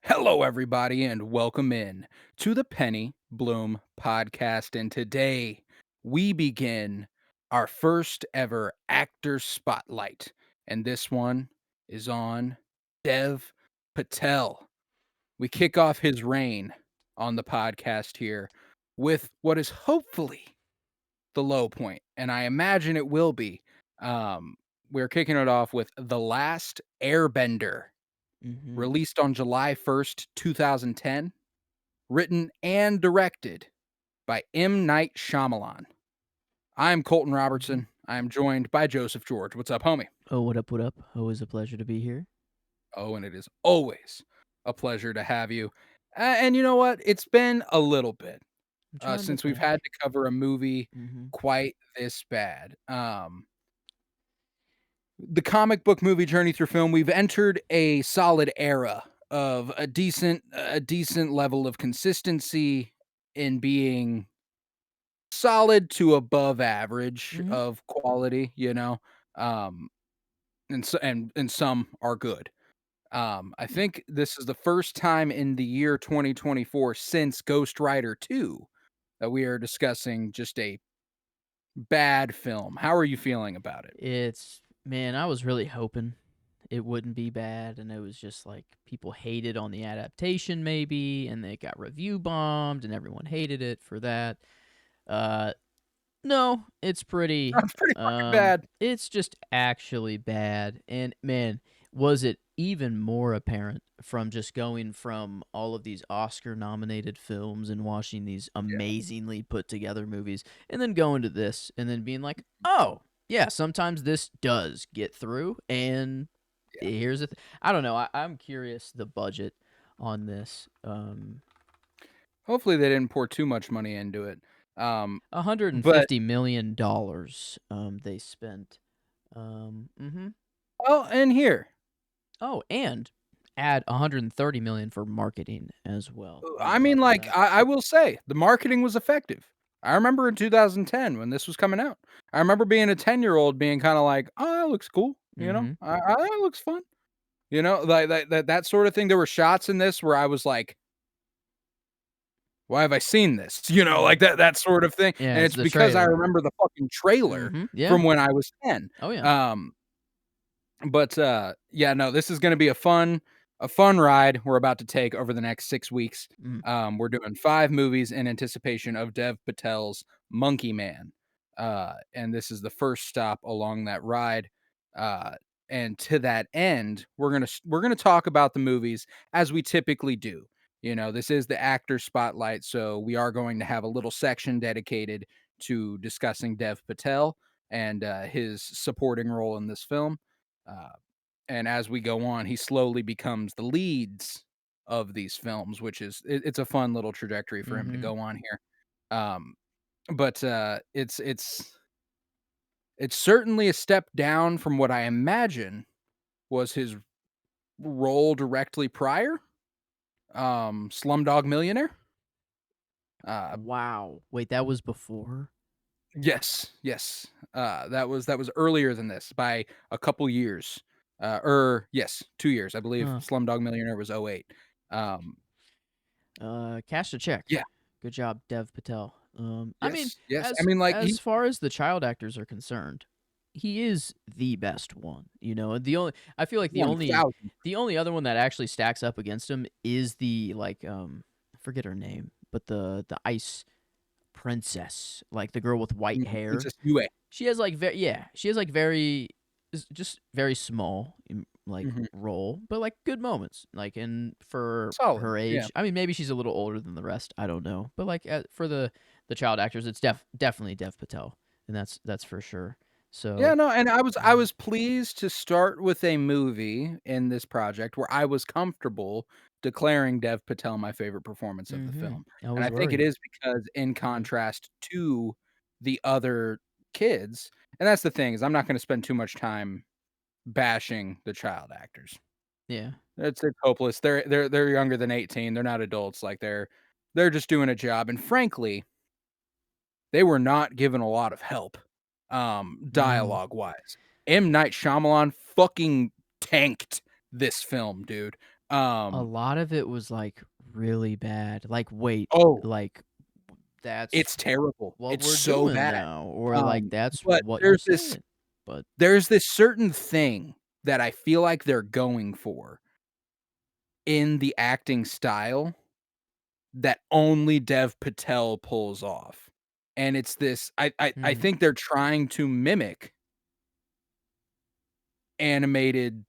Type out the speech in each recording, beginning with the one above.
Hello, everybody, and welcome in to the Penny Bloom podcast. And today we begin our first ever actor spotlight. And this one is on Dev Patel. We kick off his reign on the podcast here with what is hopefully the low point, and I imagine it will be. Um, we're kicking it off with The Last Airbender, Mhm. released on July 1st, 2010, written and directed by M. Night Shyamalan. I'm Colton Mhm. Robertson. I am joined by Joseph George. What's up, homie? Oh, what up, what up? Always a pleasure to be here. Oh, and it is always a pleasure to have you. And you know what? It's been a little bit I'm trying to since we've think. had to cover a movie Mhm. quite this bad. The comic book movie journey through film, we've entered a solid era of a decent level of consistency in being solid to above average Mhm. of quality, um, and some are good. I Yeah. think this is the first time in the year 2024 since Ghost Rider 2 that we are discussing just a bad film. How are you feeling about it? Man, I was really hoping it wouldn't be bad, and it was just like people hated on the adaptation maybe, and they got review bombed and everyone hated it for that. Uh no, it's pretty That's pretty fucking bad. it's just actually bad. And man, was it even more apparent from just going from all of these Oscar nominated films and watching these Yeah, amazingly put together movies and then going to this and then being like, "Oh, yeah, sometimes this does get through." And yeah. here's the I don't know. I'm curious the budget on this. Hopefully, they didn't pour too much money into it. But $150 million they spent. Mhm. well, and here, Oh, and add 130 million for marketing as well on I top mean, of like, that. I will say the marketing was effective. I remember in 2010 when this was coming out. I remember being a 10-year-old being kinda like, "Oh, that looks cool," Mhm. That looks fun." Like, that sort of thing. There were shots in this where I was like, "Why have I seen this?" Like Mhm. that sort of thing, Yeah, and it's it's the because I trailer. remember the fucking trailer Mhm. Yeah. from when I was 10. Oh, yeah. Um But, yeah, no, this is gonna be a fun ride we're about to take over the next 6 weeks. Mm. We're doing 5 movies in anticipation of Dev Patel's Monkey Man, and this is the first stop along that ride, uh, and to that end, we're gonna talk about the movies as we typically do. This is the actor spotlight, so we are going to have a little section dedicated to discussing Dev Patel and, his supporting role in this film. Uh, and as we go on, he slowly becomes the leads of these films, which it's a fun little trajectory for him to Mhm. go on here. Um, but it's certainly a step down from what I imagine was his role directly prior, Slumdog Millionaire. Uh, Wow. Wait, that was before? yes, yes, that was earlier than this by a couple years. Or yes, 2 years, I believe. Huh. Slumdog Millionaire was '08. Um, Cashed a check. yeah, Good job, Dev Patel. I mean, yes, yes. I as mean, like, as he far as the child actors are concerned, he is the best one. The only I feel like the only 1,000. the only other one that actually stacks up against him is the like I forget her name, but the ice princess, like the girl with white hair. Princess Yue. She has like she has like just very small like Mhm. role, but like good moments. Like and for Solid, her yeah. age, I mean maybe she's a little older than the rest. I don't know, but like for the child actors, it's definitely Dev Patel, and that's for sure. Yeah, So no, and I mhm, was pleased to start with a movie in this project where I was comfortable declaring Dev Patel my favorite performance of the film, I and was I think it worried. is because in Mhm, contrast to the other kids, and that's the thing, is I'm not gonna spend too much time bashing the child actors. yeah. It's hopeless. They're younger than 18, they're not adults, like, they're just doing a job, and frankly, they were not given a lot of help, No. dialogue-wise. M. Night Shyamalan fucking tanked this film, dude. A Um, lot of it was, like, really bad. Like, "Wait, oh, like, that's it's terrible. what It's we're so doing bad. now," or, like, "That's But what you're saying." But there's this certain thing that I feel like they're going for in the acting style that only Dev Patel pulls off. And it's this I mhm. think they're trying to mimic animated,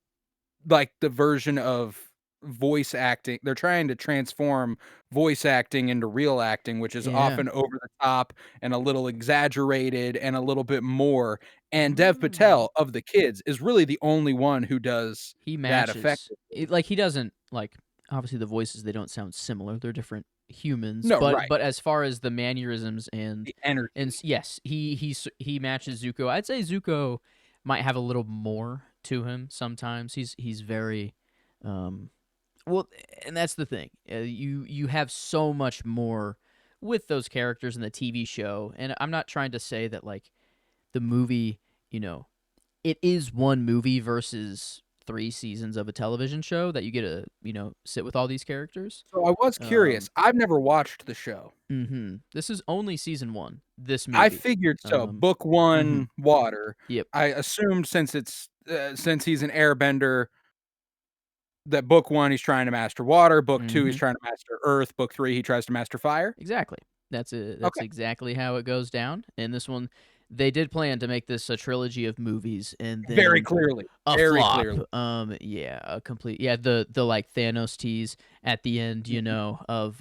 like, the version of voice acting. They're trying to transform voice acting into real acting, which is Yeah. often over the top and a little exaggerated and a little bit more, and Dev Mm. Patel of the kids is really the only one who does He that matches. effectively. Like, he doesn't like, obviously, the voices, they don't sound similar, they're different humans, No, but right. as far as the mannerisms and The energy. yes, he matches Zuko. I'd say Zuko might have a little more to him sometimes. He's very, um well, and that's the thing. You have so much more with those characters in the TV show, and I'm not trying to say that, like, the movie, you know, it is one movie versus 3 seasons of a television show that you get to, sit with all these characters. So I was curious. Um I've never watched the show. This is only season 1, this I movie. figured so. Um Book mhm, 1, water. yep, I assumed since he's an airbender, that book 1, he's trying to master water, book 2, he's mhm, trying to master earth, book 3, he tries to master fire? exactly. That's Okay. exactly how it goes down, and this one they did plan to make this a trilogy of movies and Very then clearly. a Very flop. clearly. Yeah, a complete yeah, the, like, Thanos tease at the end, Mhm. of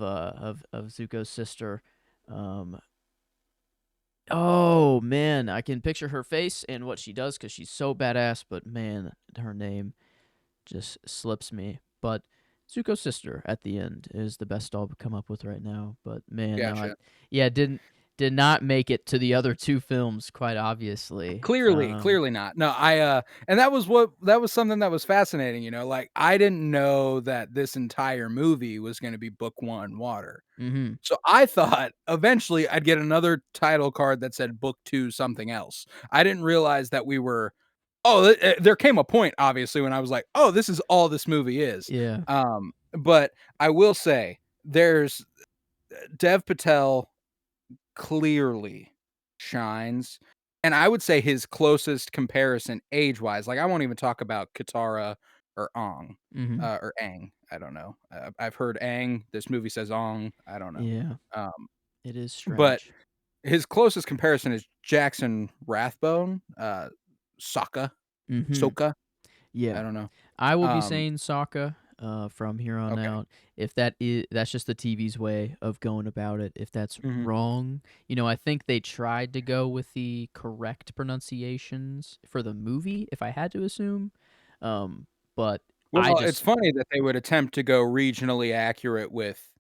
Zuko's sister. Um, oh, man, I can picture her face and what she does because she's so badass, but, man, her name just slips me. But Zuko's sister at the end is the best I'll come up with right now, but, man, no, I Gotcha. yeah, did not make it to the other 2 films, quite obviously. Clearly not. No, and that was something that was fascinating, like, I didn't know that this entire movie was gonna be book 1, water. Mhm, So I thought eventually I'd get another title card that said book 2 something else. I didn't realize that we were there came a point, obviously, when I was like, "Oh, this is all this movie is." yeah, But I will say there's Dev Patel clearly shines, and I would say his closest comparison age-wise, like, I won't even talk about Katara or mhm, or Aang, I don't know. I've heard Aang, this movie says Ong, I don't know. yeah. Um, It is but strange. his closest comparison is Jackson Rathbone, Sokka, Mhm. Sokka, I Yeah. don't know. I will be Um, saying Sokka, from here on okay. out. If that's just the TV's way of going about it. If that's Mhm. wrong, I think they tried to go with the correct pronunciations for the movie, if I had to assume. Um, but I Well, it's just funny that they would attempt to go regionally accurate with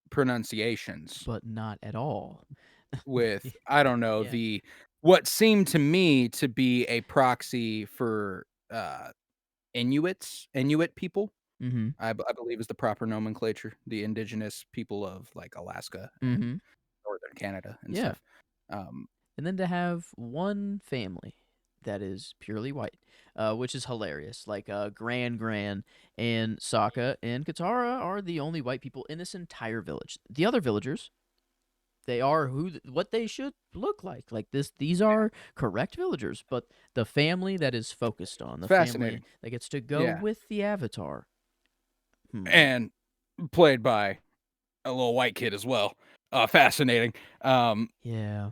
pronunciations. but not at all. With, I don't know, Yeah. the what seemed to me to be a proxy for, Inuit people, Mhm. I believe is the proper nomenclature, the indigenous people of, like, Alaska and Mhm. Northern Canada and Yeah. stuff. Um, And then to have one family that is purely white, which is hilarious. Like Gran and Sokka and Katara are the only white people in this entire village. The other villagers, they are what they should look like. Like this, these are correct villagers. But the family that is focused on, it's the family fascinating. that gets to go Yeah, with the Avatar. and played by a little white kid as well. Fascinating. Um, Yeah,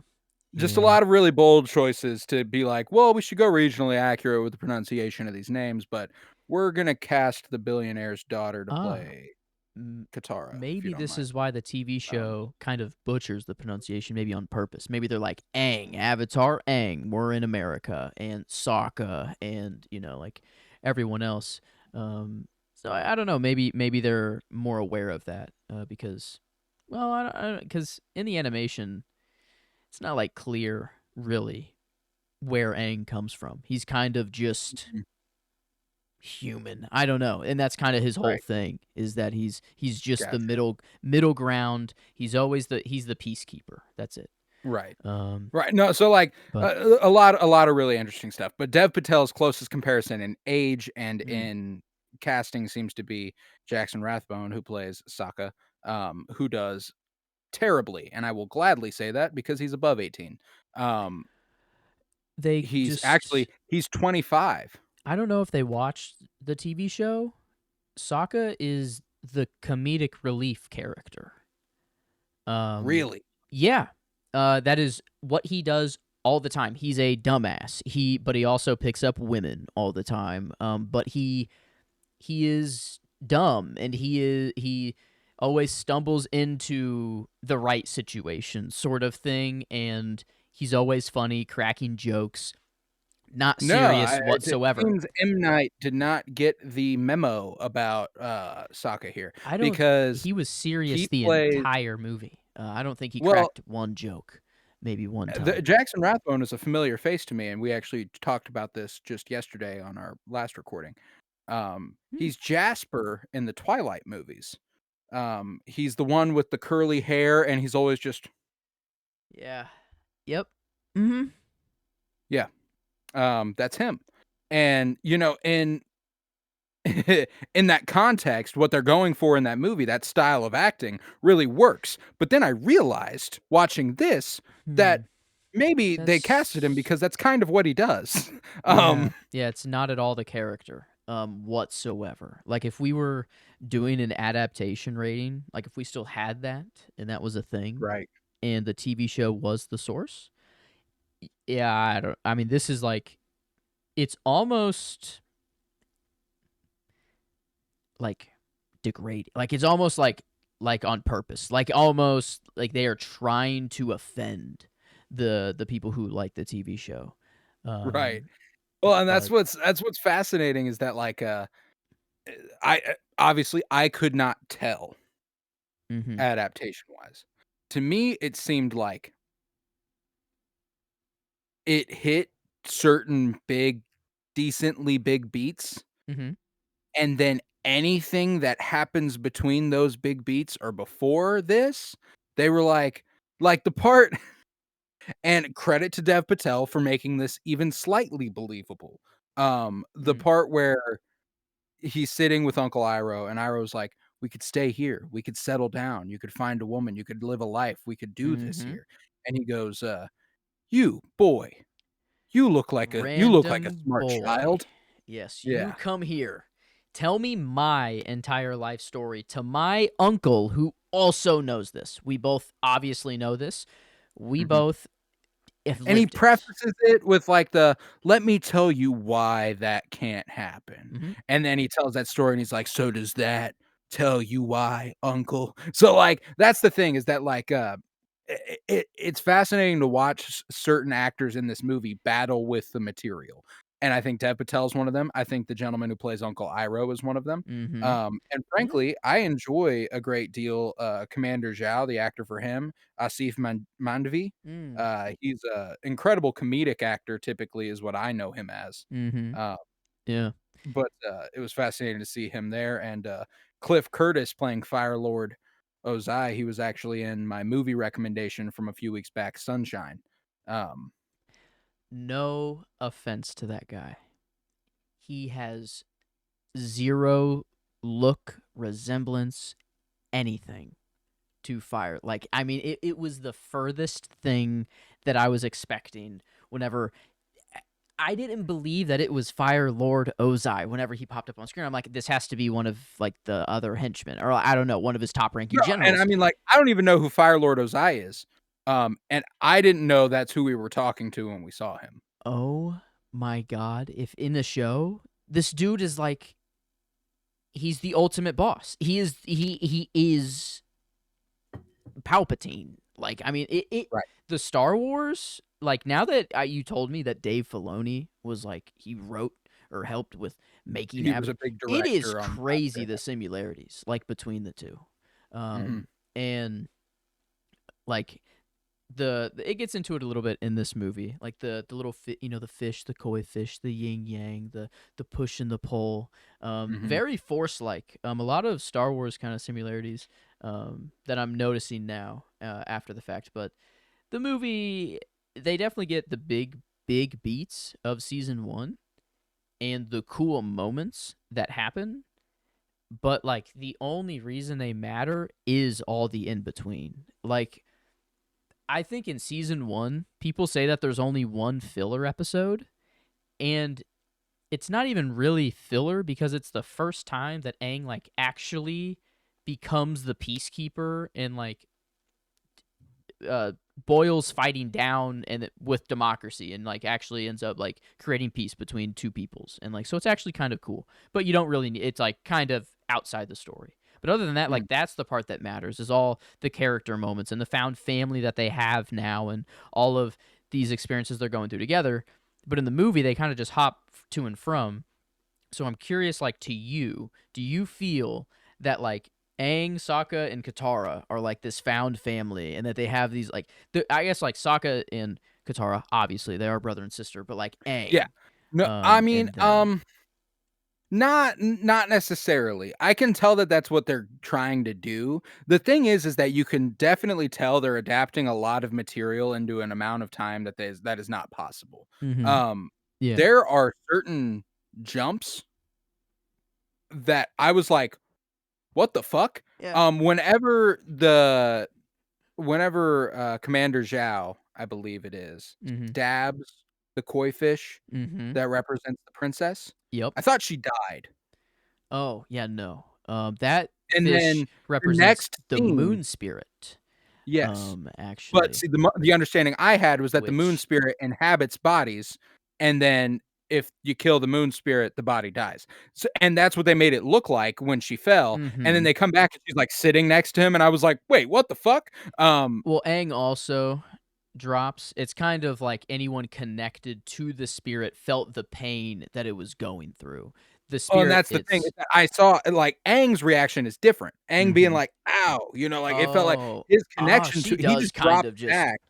just a yeah. lot of really bold choices to be like, "Well, we should go regionally accurate with the pronunciation of these names, but we're gonna cast the billionaire's daughter to Ah, play M- Katara, if you maybe don't this mind." is why the TV Um, show kind of butchers the pronunciation, maybe on purpose. Maybe they're like Aang, Avatar, Aang, we're in America, and Sokka, and like everyone else. So I don't know. Maybe they're more aware of that because, well, because in the animation, it's not like clear really where Aang comes from. He's kind of just mhm, human. I don't know. And that's kind of his whole right, thing is that he's just the gotcha. middle ground. He's the peacekeeper. That's it. Right. Um Right, no, so, like, but a lot of really interesting stuff, but Dev Patel's closest comparison in age and mm, in casting seems to be Jackson Rathbone, who plays Sokka, who does terribly, and I will gladly say that because he's above 18. Um, They just he's 25. I don't know if they watched the TV show. Sokka is the comedic relief character. Um, Really? yeah, that is what he does all the time. He's a dumbass. But he also picks up women all the time. But he is dumb, and he always stumbles into the right situation, sort of thing. And he's always funny, cracking jokes, not No, serious it whatsoever. seems M. Night did not get the memo about, Sokka here I don't. because He was serious he the plays entire movie. I don't think he well, cracked one joke, maybe one the time. Jackson Rathbone is a familiar face to me, and we actually talked about this just yesterday on our last recording. Hmm. He's Jasper in the Twilight movies. He's the one with the curly hair, and he's always just Yeah. Yep. Mm-hmm. yeah, that's him. And, in that context, what they're going for in that movie, that style of acting really works. But then I realized watching this Hmm. that maybe they casted him That's because that's kind of what he does. yeah. Um, Yeah. It's not at all the character, whatsoever. Like if we were doing an adaptation rating, like if we still had that and that was a thing, right. and the TV show was the source. Yeah. I don't. I mean, this is like it's almost like degrade. Like it's almost like on purpose. Like almost like they are trying to offend the people who like the TV show. Right. Um Well, and but that's what's fascinating is that like obviously I could not tell mhm. adaptation wise. To me, it seemed like it hit certain big, decently big beats, Mhm. and then anything that happens between those big beats or before this, they were like the part and credit to Dev Patel for making this even slightly believable. The Mm. part where he's sitting with Uncle Iroh, and Iroh's like, "We could stay here. We could settle down. You could find a woman. You could live a life. We could do this Mhm. here." And he goes, "You boy, you look like a Random smart boy. child." Yes, you Yeah. come here. Tell me my entire life story to my uncle who also knows this. We both obviously know this. We Mhm. both have And he lived it. prefaces it with like "Let me tell you why that can't happen." Mhm. And then he tells that story and he's like, "So does that tell you why, uncle?" So, like, that's the thing is that, like, it's fascinating to watch certain actors in this movie battle with the material. And I think Dev Patel's one of them. I think the gentleman who plays Uncle Iroh is one of them. Mhm. And Yeah. frankly, I enjoy a great deal, Commander Zhao, the actor for him, Asif Mandvi. Mm. He's a incredible comedic actor, typically, is what I know him as. Mhm. Uh, Yeah. but it was fascinating to see him there, and Cliff Curtis playing Fire Lord Ozai. He was actually in my movie recommendation from a few weeks back, Sunshine. Um, No offense to that guy. He has zero look, resemblance, anything to Fire. Like, I mean, it was the furthest thing that I was expecting whenever I didn't believe that it was Fire Lord Ozai whenever he popped up on screen. I'm like, this has to be one of like the other henchmen, or I don't know, one of his top ranking no, and I generals. mean, like, I don't even know who Fire Lord Ozai is. And I didn't know that's who we were talking to when we saw him. Oh my god! If in the show, this dude is like, he's the ultimate boss. He is Palpatine. Like, I mean, it Right. the Star Wars. Like now that you told me that Dave Filoni was like he wrote or helped with making He was a big it is director on Last crazy the Airbender. similarities like between the two, Mhm. and like it gets into it a little bit in this movie, like the little the fish, the koi fish, the yin yang, the push and the pull, Mhm. very force like, a lot of Star Wars kind of similarities, that I'm noticing now, after the fact. But the movie, they definitely get the big beats of season one, and the cool moments that happen, but like the only reason they matter is all the in between. Like I think in season 1, people say that there's only one filler episode, and it's not even really filler because it's the first time that Aang like actually becomes the peacekeeper and like uh boils fighting down and with democracy and like actually ends up like creating peace between two peoples, and like so it's actually kind of cool, but you don't really need, it's like kind of outside the story. But other than that, Mm. like that's the part that matters, is all the character moments and the found family that they have now and all of these experiences they're going through together. But in the movie they kind of just hop to and from. So I'm curious, like, to you, do you feel that like Aang, Sokka, and Katara are like this found family, and that they have these like, I guess like Sokka and Katara, obviously they are brother and sister, but like Yeah. Aang, No, I mean, and them. not necessarily. I can tell that that's what they're trying to do. The thing is that you can definitely tell they're adapting a lot of material into an amount of time that is not possible. Mm-hmm. Um, Yeah. there are certain jumps that I was like, "What the fuck?" Yeah. Um, whenever the Commander Zhao, I believe it is, Mm-hmm. stabs the koi fish Mm-hmm. that represents the princess, Yep. I thought she died. Oh yeah, no. That And fish then the represents next the scene moon spirit. yes. But Actually, see, the understanding I had was that the moon which. spirit inhabits bodies, and then if you kill the moon spirit, the body dies. So and that's what they made it look like when she fell, and then Mm-hmm. they come back and she's, like, sitting next to him, and I was like, "Wait, what the fuck?" Well, Aang also drops. It's kind of like anyone connected to the spirit felt the pain that it was going through. The Oh, and spirit, that's the thing is it's. that I saw like, Aang's reaction is different. Aang being Mm-hmm. like, "Ow," like, it felt like Oh, his ah, connection she to he does just kind drops of just. back.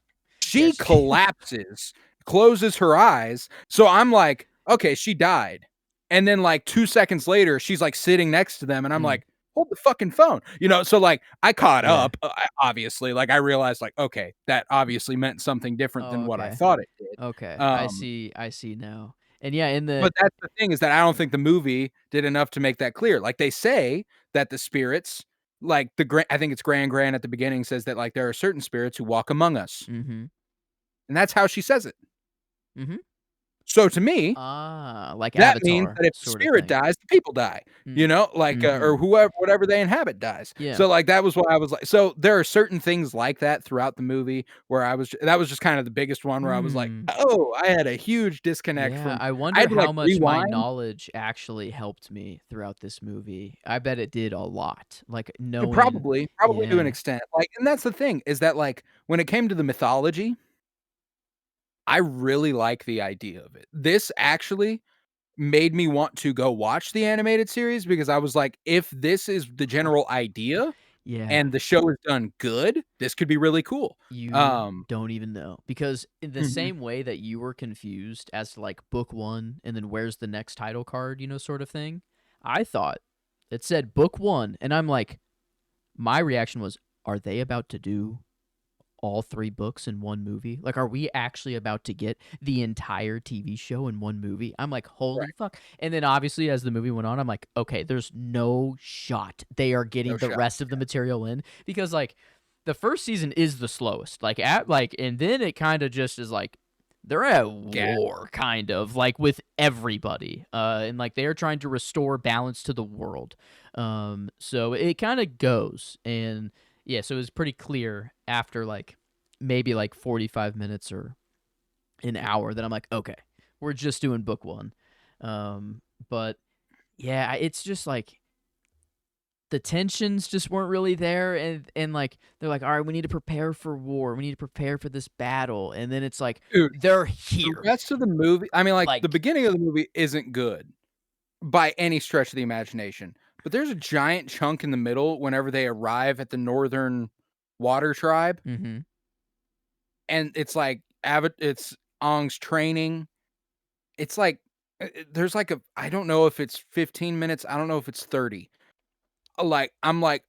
She Yes. collapses, closes her eyes, so I'm like, "Okay, she died." And then, like, 2 seconds later, she's, like, sitting next to them, and I'm Mm, like, "Hold the fucking phone." So, like, I caught yeah. up, obviously, like, I realized, like, okay, that obviously meant something different Oh, than what I okay. thought it did. Okay. I Um see. I see now. And yeah, in the. but that's the thing is that I don't think the movie did enough to make that clear. Like, they say that the spirits, like, I think it's Gran at the beginning says that, like, there are certain spirits who walk among us, Mm-hmm. and that's how she says it. Mm-hmm. So to me, Ah, like that means Avatar that if the sort of spirit thing. dies, the people die, Mm, like, mm-hmm. or whoever whatever they inhabit dies. Yeah. So, like, that was what I was like so there are certain things like that throughout the movie where that was just kind of the biggest one where I was like, Hmm. "Oh, I had a huge disconnect Yeah, from." I I wonder had to, like, how much my rewind. knowledge actually helped me throughout this movie. I bet it did a lot. Like knowing. Probably to an Yeah. extent, like and that's the thing is that, like, when it came to the mythology, I really like the idea of it. This actually made me want to go watch the animated series because I was like, "If this is the general idea Yeah. and the show is done good, this could be really cool." You Um don't even know. Because in the Mhm. same way that you were confused as to like book 1 and then where's the next title card, sort of thing, I thought it said book 1 and I'm like, my reaction was, are they about to do all 3 books in one movie? Like, are we actually about to get the entire TV show in one movie? I'm like, holy Right. fuck. And then obviously as the movie went on, I'm like, okay, there's no shot they are No getting the shot. rest of the material in, because like the first season is the slowest. Like at like and then it kind of just is like they're at Gas. war kind of like with everybody. And like they are trying to restore balance to the world. So it kind of goes, and yeah, so it was pretty clear after like maybe like 45 minutes or an hour that I'm like, okay, we're just doing book 1. But yeah, it's just like the tensions just weren't really there, and like they're like, all right, we need to prepare for war, we need to prepare for this battle, and then it's like Dude, they're the here. rest of the movie I mean, like, the Like. beginning of the movie isn't good by any stretch of the imagination, but there's a giant chunk in the middle whenever they arrive at the northern water tribe. Mm-hmm. And it's like it's Ong's training. It's like there's like a I don't know if it's 15 minutes, I don't know if it's 30. Like I'm like,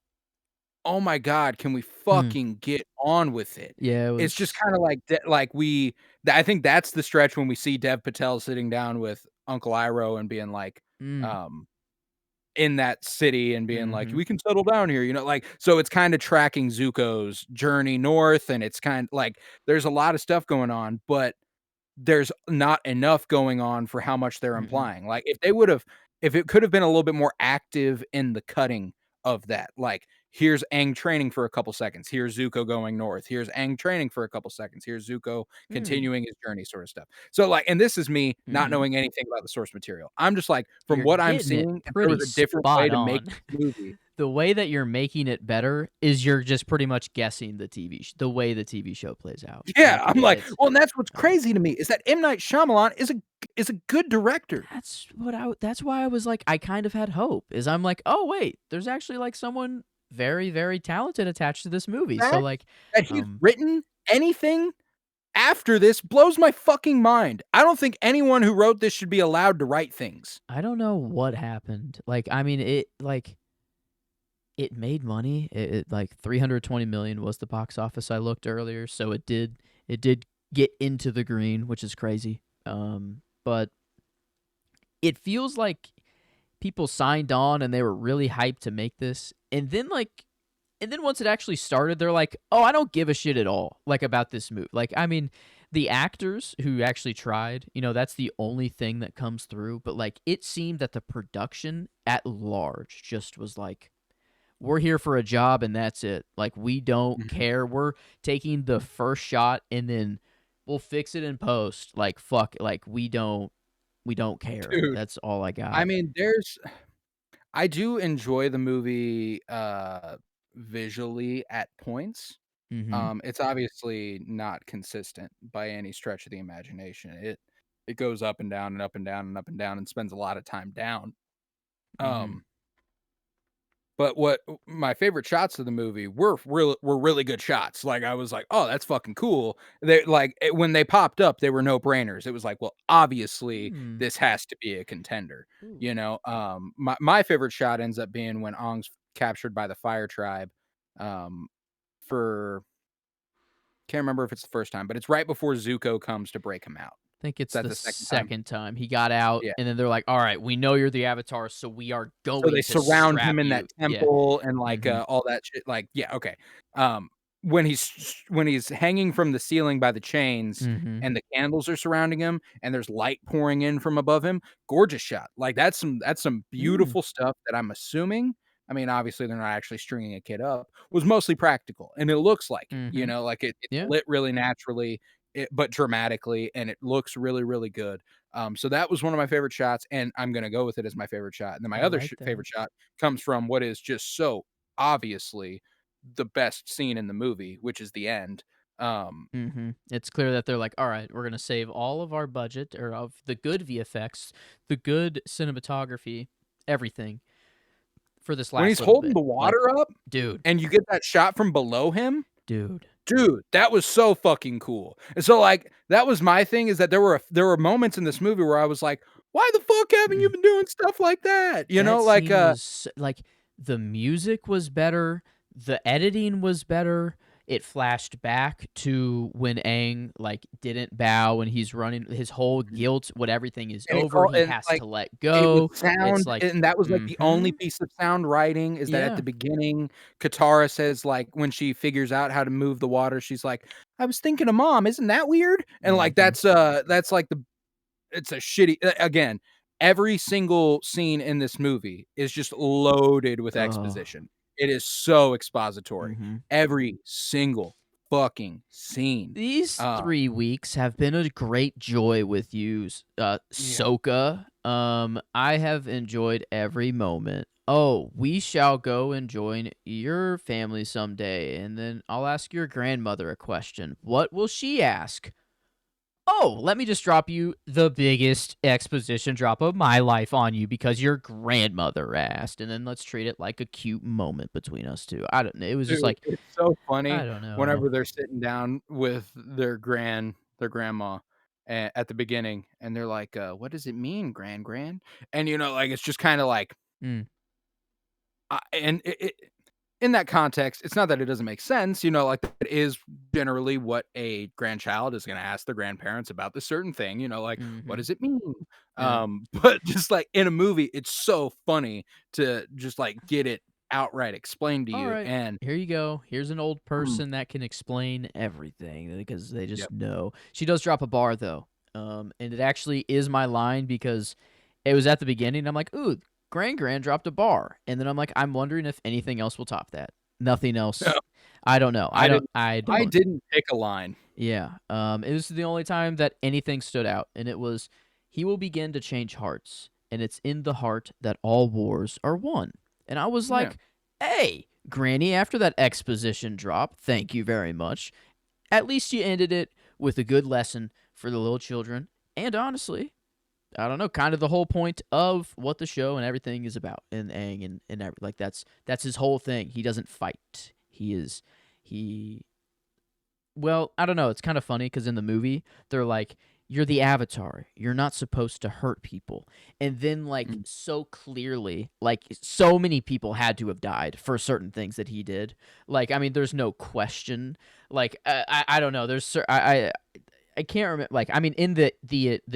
"Oh my god, can we Mm. fucking get on with it?" Yeah, it It's just was. kinda like I think that's the stretch when we see Dev Patel sitting down with Uncle Iroh and being like, Mm. um, in that city and being like, Mhm. "We can settle down here," like, so it's kinda tracking Zuko's journey north, and it's kind like, there's a lot of stuff going on, but there's not enough going on for how much they're Mhm. implying. Like, if it could have been a little bit more active in the cutting of that, like, here's Aang training for a couple seconds, here's Zuko going north, here's Aang training for a couple seconds, here's Zuko Mm. continuing his journey sort of stuff. So, like, and this is me not Mhm. knowing anything about the source material. I'm just like, from You're what I'm getting it seeing, if there pretty was a different way spot to make on. this movie. The way that you're making it better is you're just pretty much guessing the way the TV show plays out. Yeah, Like, I'm like, it's, well, and that's what's uh crazy to me is that M. Night Shyamalan is a good director. that's why I was like, I kind of had hope, is I'm like, "Oh, wait, there's actually, like, someone very, very talented attached to this movie." So, Fact like, that he's um, written anything after this blows my fucking mind. I don't think anyone who wrote this should be allowed to write things. I don't know what happened. Like, I mean, it made money. Like, 320,000,000 was the box office I looked earlier, so it did get into the green, which is crazy. But it feels like people signed on and they were really hyped to make this, and then once it actually started, they're like, "Oh, I don't give a shit at all, like, about this movie." Like, I mean, the actors who actually tried, that's the only thing that comes through, but, like, it seemed that the production at large just was like, "We're here for a job and that's it. Like, we don't Mhm. care. We're taking the first shot and then we'll fix it in post. Like, fuck, like, we don't care. Dude, That's all I I got." mean, I do enjoy the movie, visually at points. Mhm. It's obviously not consistent by any stretch of the imagination. It goes up and down and up and down and up and down and spends a lot of time down. Mhm. Um But what my favorite shots of the movie were really good shots. Like, I was like, "Oh, that's fucking cool." They like, when they popped up, they were no-brainers. It was like, "Well, obviously, Hmm. this has to be a contender." Ooh. My favorite shot ends up being when Ong's captured by the Fire Tribe, um, for can't remember if it's the first time, but it's right before Zuko comes to break him out. Think Is it's that the the second time? second time he got out, Yeah. and then they're like, "Alright, we know you're the Avatar, so we are So they going to surround strap him in that you." Yeah. temple and, like, Mhm. all that shit, like yeah, okay. Um, when he's hanging from the ceiling by the chains Mhm. and the candles are surrounding him and there's light pouring in from above him, gorgeous shot. Like, that's some Mm. beautiful stuff that I'm assuming I mean, obviously, they're not actually stringing a kid up, was mostly practical, and it looks like it, Mhm. like, it's Yeah. lit really naturally, but dramatically, and it looks really, really good. So that was one of my favorite shots, and I'm gonna go with it as my favorite shot. And then my I other like that. favorite shot comes from what is just so obviously the best scene in the movie, which is the end. Um, Mhm. It's clear that they're like, "Alright, we're gonna save all of our budget or of the good VFX, the good cinematography, everything for this when he's last little holding bit." the Like, water up dude, and you get that shot from below him, dude. dude, that was so fucking cool. And so, like, that was my thing is that there were moments in this movie where I was like, "Why the fuck haven't you Mm. been doing stuff like that?" That scene was like, the music was better, the editing was better. It flashed back to when Aang, like, didn't bow and he's running his whole guilt, what everything is and it's over, all he and, has like, to let it was go. It's sound like, and that was, like, the only mhm. piece of sound writing is that at the Yeah. beginning, Katara says, like, when she figures out how to move the water, she's like, "I was thinking of mom, isn't that weird?" And, like, Mhm. that's, like, the it's a shitty again, every single scene in this movie is just loaded with Oh. exposition. It is so expository. Mhm. Every single fucking scene. These Uh, 3 weeks have been a great joy with you, yeah. Soka. I have enjoyed every moment. Oh, we shall go and join your family someday, and then I'll ask your grandmother a question. What will she ask? Oh, let me just drop you the biggest exposition drop of my life on you because your grandmother asked, and then let's treat it like a cute moment between us two. I don't know. It was just Dude, like, it's so I funny don't know. whenever they're sitting down with their grandma at the beginning, and they're like, "What does it mean, gran?" And, like, it's just kinda like, Mm, and it in that context, it's not that it doesn't make sense, like, it is generally what a grandchild is gonna ask their grandparents about this certain thing, like, "What Mhm. does it mean?" Yeah. But just, like, in a movie, it's so funny to just, like, get it outright explained to you, Alright, and here you go. Here's an old mm, person that can explain everything because they just yep. know. She does drop a bar though, and it actually is my line because it was at the beginning. I'm like, "Ooh, Gran dropped a bar," and then I'm like, "I'm wondering if anything else will top that." Nothing No, else. I don't know. I didn't I I don't. didn't pick a line. Yeah. It was the only time that anything stood out, and it was, "He will begin to change hearts, and it's in the heart that all wars are won." And I was Yeah. like, "Hey, Granny, after that exposition drop, thank you very much. At least you ended it with a good lesson for the little children." And honestly, I don't know, kind of the whole point of what the show and everything is about, and Aang and like that's his whole thing. He doesn't fight. He well, I don't know, it's kinda funny because in the movie, they're like, "You're the Avatar, you're not supposed to hurt people," and then, like, Mm. so clearly, like, so many people had to have died for certain things that he did. Like, I mean, there's no question. Like, I don't know, there's I can't remember. Like, I mean, in the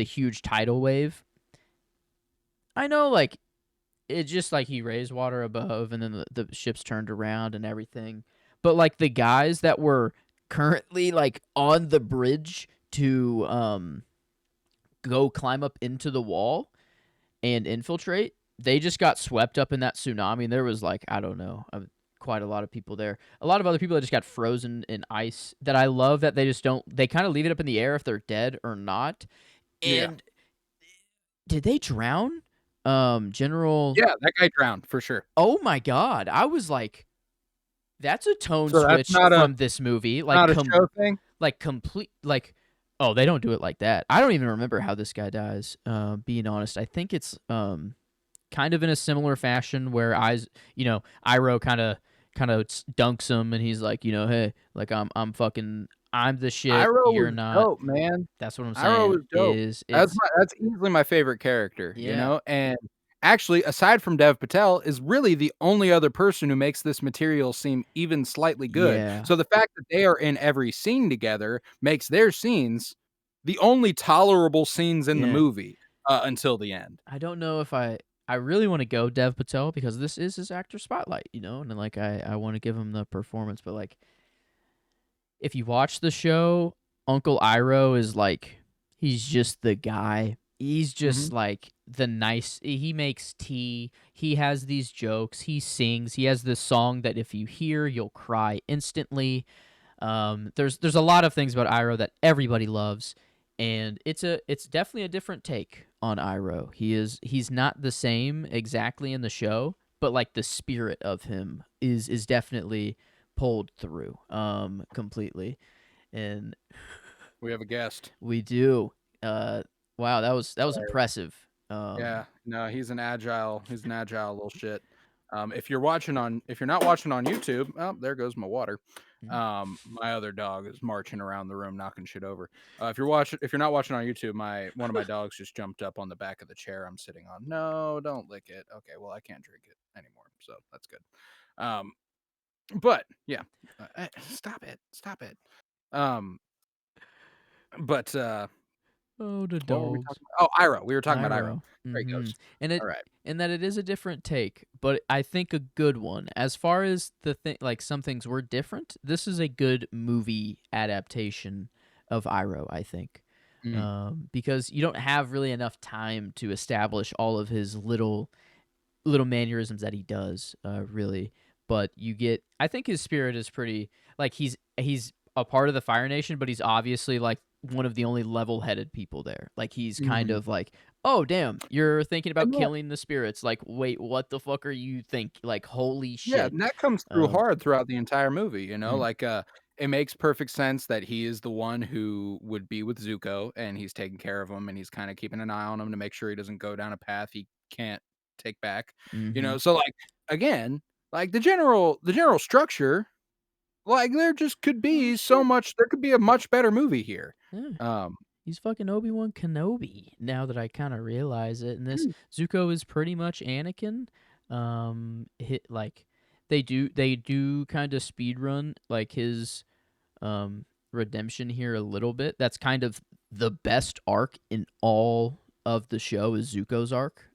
huge tidal wave, I know, like, it just like he raised water above and then the ships turned around and everything. But like the guys that were currently like on the bridge to go climb up into the wall and infiltrate, they just got swept up in that tsunami. And there was like, I don't know, quite a lot of people there. A lot of other people that just got frozen in ice that I love that they just don't, they kind of leave it up in the air if they're dead or not. Yeah. And did they drown? General, Yeah, that guy drowned for sure. oh my God. I was like, that's a tone So that's switch not a from this movie, not a show thing? like, complete like, oh, they don't do it like that. I don't even remember how this guy dies, being honest. I think it's, kind of in a similar fashion where Iroh kinda dunks him, and he's like, "Hey, like, I'm the shit, Iroh you're was not." dope, man. That's what I'm Iroh saying, was dope. That's easily my favorite character, yeah, and actually, aside from Dev Patel, is really the only other person who makes this material seem even slightly good. yeah, So the fact that they are in every scene together makes their scenes the only tolerable scenes in the yeah. movie, until the end. I don't know if I really wanna go Dev Patel because this is his actor spotlight, and then, like, I wanna give him the performance, but, like, if you watch the show, Uncle Iroh is, like, he's just the guy. He's just, Mhm. like, he makes tea, he has these jokes, he sings, he has this song that if you hear, you'll cry instantly. There's a lot of things about Iroh that everybody loves, and it's definitely a different take on Iroh. He's not the same exactly in the show, but like the spirit of him is definitely pulled through completely. And We have a guest. we do. Uh wow, that was Sorry. impressive. Yeah, no, he's an agile little shit. If you're not watching on YouTube, oh, there goes my water. Mm, My other dog is marching around the room knocking shit over. If you're not watching on YouTube, my one of my dogs just jumped up on the back of the chair I'm sitting on. No, don't lick it. Okay, well, I can't drink it anymore, so that's good. Um, but yeah, stop it, stop it. Um, but oh, the what were we dogs. talking about? Oh, Iroh. We were talking about Iroh. Iroh. There he Mhm. goes. And it All right. and that it is a different take, but I think a good one. As far as the thing, like some things were different, this is a good movie adaptation of Iroh, I think. Mm, Because you don't have really enough time to establish all of his little mannerisms that he does, really. But you get, I think his spirit is pretty, like he's a part of the Fire Nation, but he's obviously like one of the only level-headed people there. Like he's kind mhm. of like, oh damn, you're thinking about And yeah, killing the spirits. Like, wait, what the fuck are you think? Like, holy yeah, shit. and that comes through Um, hard throughout the entire movie, mm, like, it makes perfect sense that he is the one who would be with Zuko, and he's taking care of him, and he's kinda keeping an eye on him to make sure he doesn't go down a path he can't take back, mm-hmm. so, like, again, like, the general structure, like, Oh shit. there could be a much better movie here. Yeah. Um, He's fucking Obi-Wan Kenobi, now that I kinda realize it, and this mm, Zuko is pretty much Anakin. Hit like they do kinda speed run, like, his, redemption here a little bit. That's kind of the best arc in all of the show is Zuko's arc.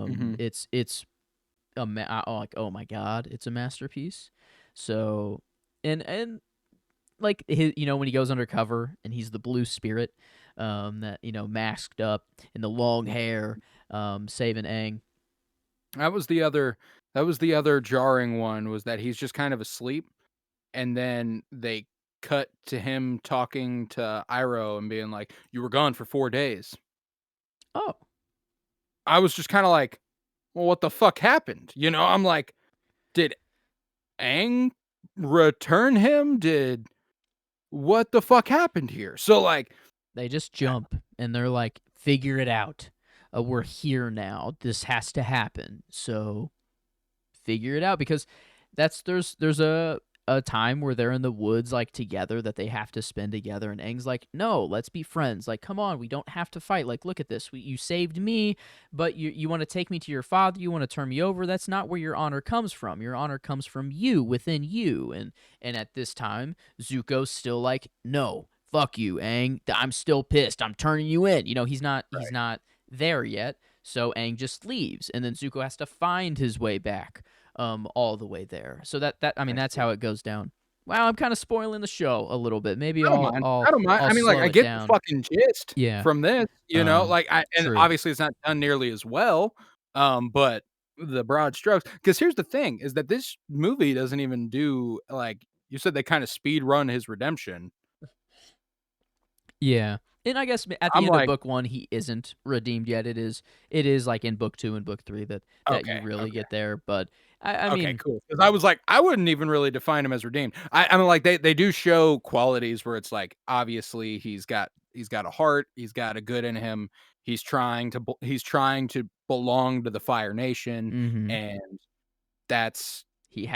Mhm. It's like, oh my god, it's a masterpiece. So and like when he goes undercover and he's the blue spirit, that masked up in the long hair, saving Aang. That was the other that was the other jarring one, was that he's just kind of asleep, and then they cut to him talking to Iroh and being like, "You were gone for 4 days." Oh, I was just kinda like, "Well, what the fuck happened?" I'm like, "Did Aang return him? Did what the fuck happened here?" So, like, they just jump and they're like, figure it out. We're here now. This has to happen. So figure it out because there's a time where they're in the woods like together that they have to spend together and Aang's like, "No, let's be friends. Like, come on, we don't have to fight. Like, look at this. You saved me, but you want to take me to your father, you want to turn me over. That's not where your honor comes from. Your honor comes from you, within you." And at this time, Zuko's still like, "No, fuck you, Aang. I'm still pissed. I'm turning you in." He's not there yet. So Aang just leaves, and then Zuko has to find his way back, all the way there. So I mean, I that's see. how it goes down. Wow, I'm kind of spoiling the show a little bit. Maybe I don't I'll mind. I'll I don't mind. I'll I mean, like, slow I it get the down. fucking gist Yeah. from this, like, and True. obviously it's not done nearly as well, but the broad strokes. Because here's the thing, is that this movie doesn't even do, like you said, they kinda speed run his redemption. Yeah. And I guess at the I'm end of like, book 1 he isn't redeemed yet. It is like in book 2 and book 3 that you "Okay, really okay, get there, but I okay, mean, cool." Because I was like, I wouldn't even really define him as redeemed. I mean, like, they do show qualities where it's like, obviously, he's got a heart, he's got a good in him, he's trying to belong to the Fire Nation, mhm. and that's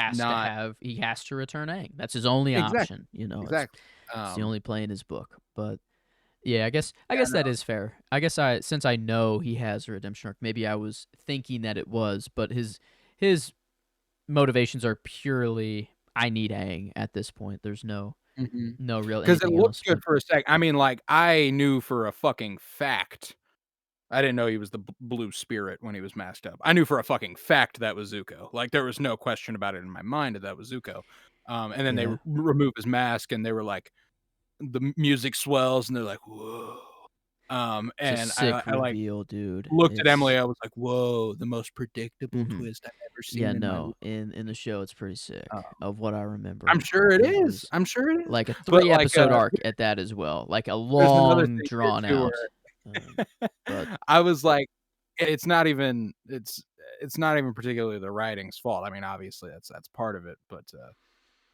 not He has to return Aang. That's his only exactly, option, exactly. it's the only play in his book, but yeah, I guess Yeah, that is fair. I guess since I know he has a redemption arc, maybe I was thinking that it was, but his motivations are purely I need Aang at this point. There's no real because it anything looked else. good But for a sec. I mean, like, I knew for a fucking fact I didn't know he was the blue spirit when he was masked up. I knew for a fucking fact that was Zuko. Like, there was no question about it in my mind that that was Zuko. And then they yeah, remove his mask, and they were like, music swells, and they're like, "Whoa." it's a And sick I, like, reveal, dude. looked at Emily, It's I was like, "Whoa, the most predictable mhm. twist I've ever Yeah, seen in my life." no. In the show, it's pretty sick. Um, Of what I I'm remember, sure it it is, was I'm sure it is. like a But, three like, episode arc at that as well, like a there's another long thing here drawn too out. Um, where but I was like, it's not even particularly the writing's fault. I mean, obviously, that's part of it, but,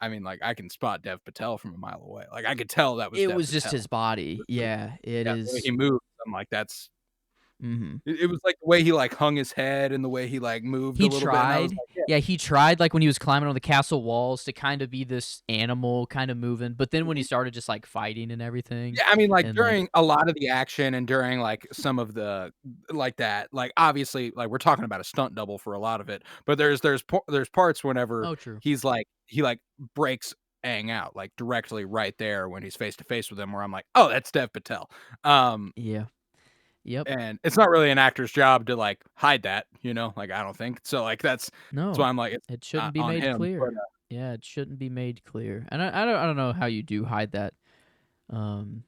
I mean, like, I can spot Dev Patel from a mile away. Like, I could tell that was it Dev was just his Patel. body. Yeah, it Yeah, the way he is. moved, I'm like, that's Mhm. it was like the way he, like, hung his head and the way he, like, moved a He little bit, and I was tried. like, "Yeah." Yeah, he tried, like, when he was climbing on the castle walls to kinda be this animal kinda moving, but then when he Mhm. started just, like, fighting and everything Yeah, I mean, like, and, like during a lot of the action and during, like, some of the like that, like, obviously, like, we're talking about a stunt double for a lot of it, but there's parts whenever oh, true. he, like, breaks Aang out, like, directly right there when he's face to face with him where I'm like, "Oh, that's Dev Patel." Um, Yeah. Yep. and it's not really an actor's job to, like, hide that, like, I don't think. So, like, that's why No, I'm like, it's it shouldn't be on made him, but, clear. Yeah, it shouldn't be made clear, and I don't know how you do hide that, um,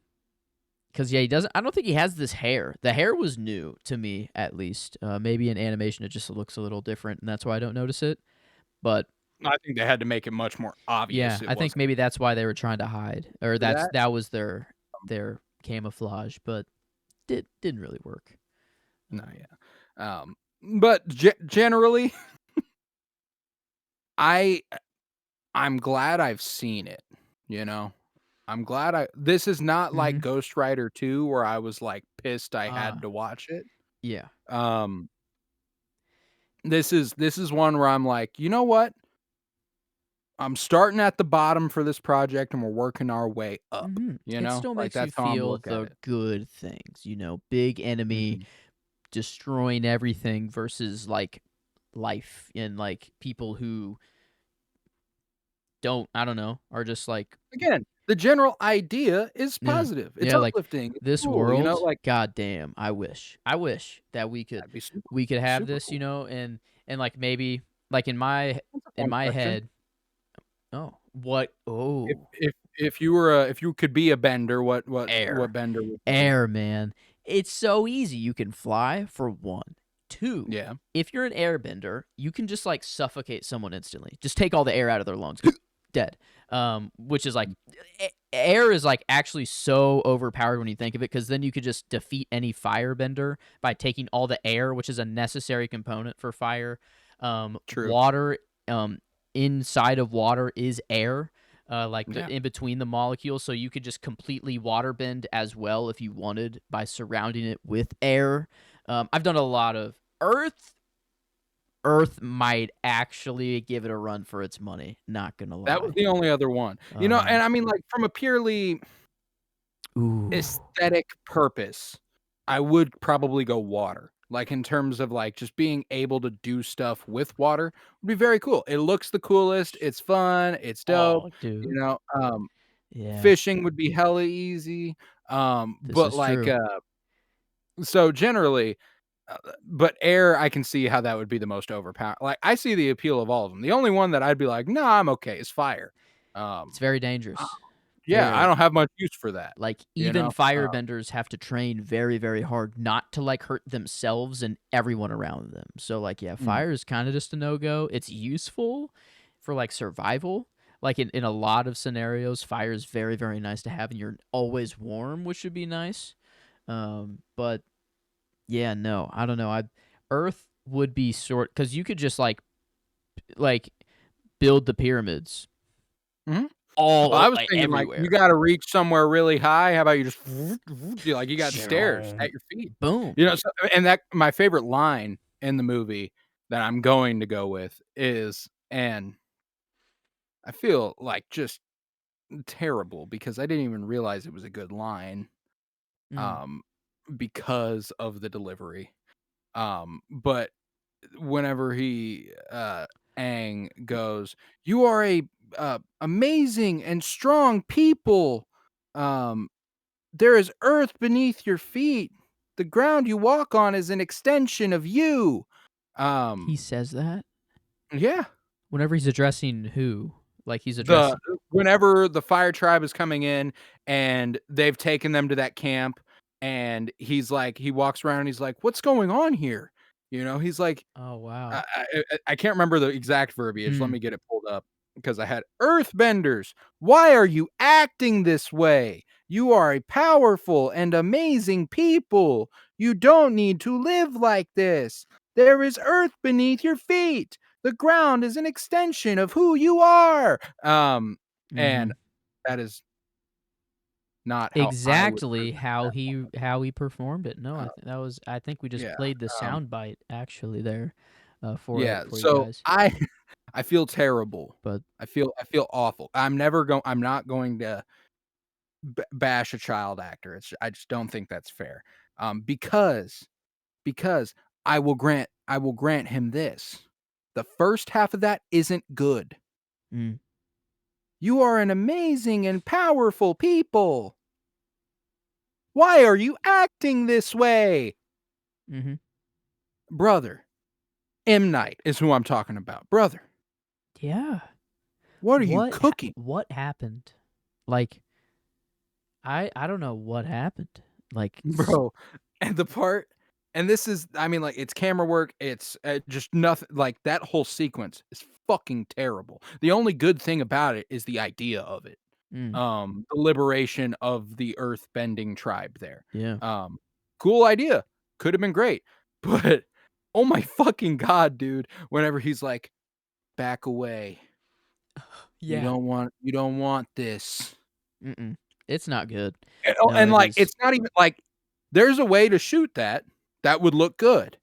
because yeah, he doesn't I don't think he has this hair. The hair was new to me, at least, maybe in animation, it just looks a little different, and that's why I don't notice it, but I think they had to make it much more obvious yeah, it I think wasn't maybe that's why they were trying to hide, or for that. that was their camouflage, but didn't really work. No, Um, yeah. But generally, I I'm glad I've seen it, you know? I'm glad I this is not like mhm. Ghost Rider 2 where I was, like, pissed I had Ah, to watch it. yeah. Um, this is one where I'm like, "You know what? I'm starting at the bottom for this project, and we're working our way up." Mhm. You It know? still Like, makes you that's how I'm feel look at the it. good things, big enemy Mhm. destroying everything versus like life and like people who I don't know, are just like, Again, the general idea is yeah, positive. It's yeah, like uplifting. It's this cool, world, like, goddamn, I wish that that'd be super we could have super this, cool. and like maybe like That's a in fun my question. head, oh, what? If Oh, if if you were a if you could be a bender, what air. bender would you be? Air, man. It's so easy. You can fly for 1. 2, Yeah, if you're an airbender, you can just, like, suffocate someone instantly. Just take all the air out of their lungs. Dead. Which is, like air is, like, actually so overpowered when you think of it, because then you could just defeat any firebender by taking all the air, which is a necessary component for fire. true. Water, um, inside of water is air, like Yeah. in between the molecules. So you could just completely water bend as well if you wanted by surrounding it with air. I've done a lot of earth. Earth might actually give it a run for its money. Not gonna That was lie. the only other one. And Um, I mean, like, from a purely ooh, aesthetic purpose, I would probably go water. Like, in terms of, like, just being able to do stuff with water would be very cool. It looks the coolest, it's fun, it's dope, oh, you dude, know? yeah, Fishing would be hella easy, this but, is like, true. so generally but air, I can see how that would be the most like, I see the appeal of all of them. The only one that I'd be like, "Nah, I'm okay," is fire. It's Um, very uh, dangerous. yeah, I Very. don't have much use for that, Like, you even know? firebenders have to train very, very hard not to, like, hurt themselves and everyone around them. So, like, yeah, Mm, fire is kinda just a no-go. It's useful for, like, survival. Like, in a lot of scenarios, fire is very, very nice to have, and you're always warm, which would be nice. But, yeah, no, I don't know. I Earth would be sort because you could just, like, build the pyramids mhm. Well, I all was like, thinking, like, you everywhere. gotta reach somewhere really high, how about you just you got stairs Zoom. at your feet, Boom. so and that my favorite line in the movie that I'm going to go with is and I feel, like, just terrible because I didn't even realize it was a good line, Mm. um, because of the delivery, but whenever Aang goes, "You are a, amazing and strong people, um, there is earth beneath your feet. The ground you walk on is an extension of you." He Um, says that? yeah. Whenever he's addressing who? Like, he's The addressing Whenever the fire tribe is coming in and they've taken them to that camp, and he walks around and he's like, "What's going on here?" He's like, Oh, wow. I can't remember the exact verbiage, let Hmm, me get it pulled up because I had "Earthbenders, why are you acting this way? You are a powerful and amazing people. You don't need to live like this. There is earth beneath your feet. The ground is an extension of who you are." And mhm. that is not how I would Exactly present that how he performed it. No, one. I think we just Yeah, played the um, sound bite actually there, yeah, for you so guys. I feel terrible. But I feel awful. I'm not going to bash a child actor. I just don't think that's fair. Because I will grant him this. The first half of that isn't good. mm, You are an amazing and powerful people. Why are you acting this way? mhm. Brother, M. Night is who I'm talking about. Brother, Yeah. what are you cooking? What happened? Like, I don't know what happened. Like, s Bro, and the part and this is I mean, like, it's camera work, it's, just nothing like, that whole sequence is fucking terrible. The only good thing about it is the idea of it. mm, The liberation of the earth-bending tribe there. yeah. Um, Cool idea, could've been great, but, oh my fucking god, dude, whenever he's like, "Back away. Yeah. You don't want this." Mm-mm. It's not good. No, And, it like, is it's not even like, there's a way to shoot that would look good.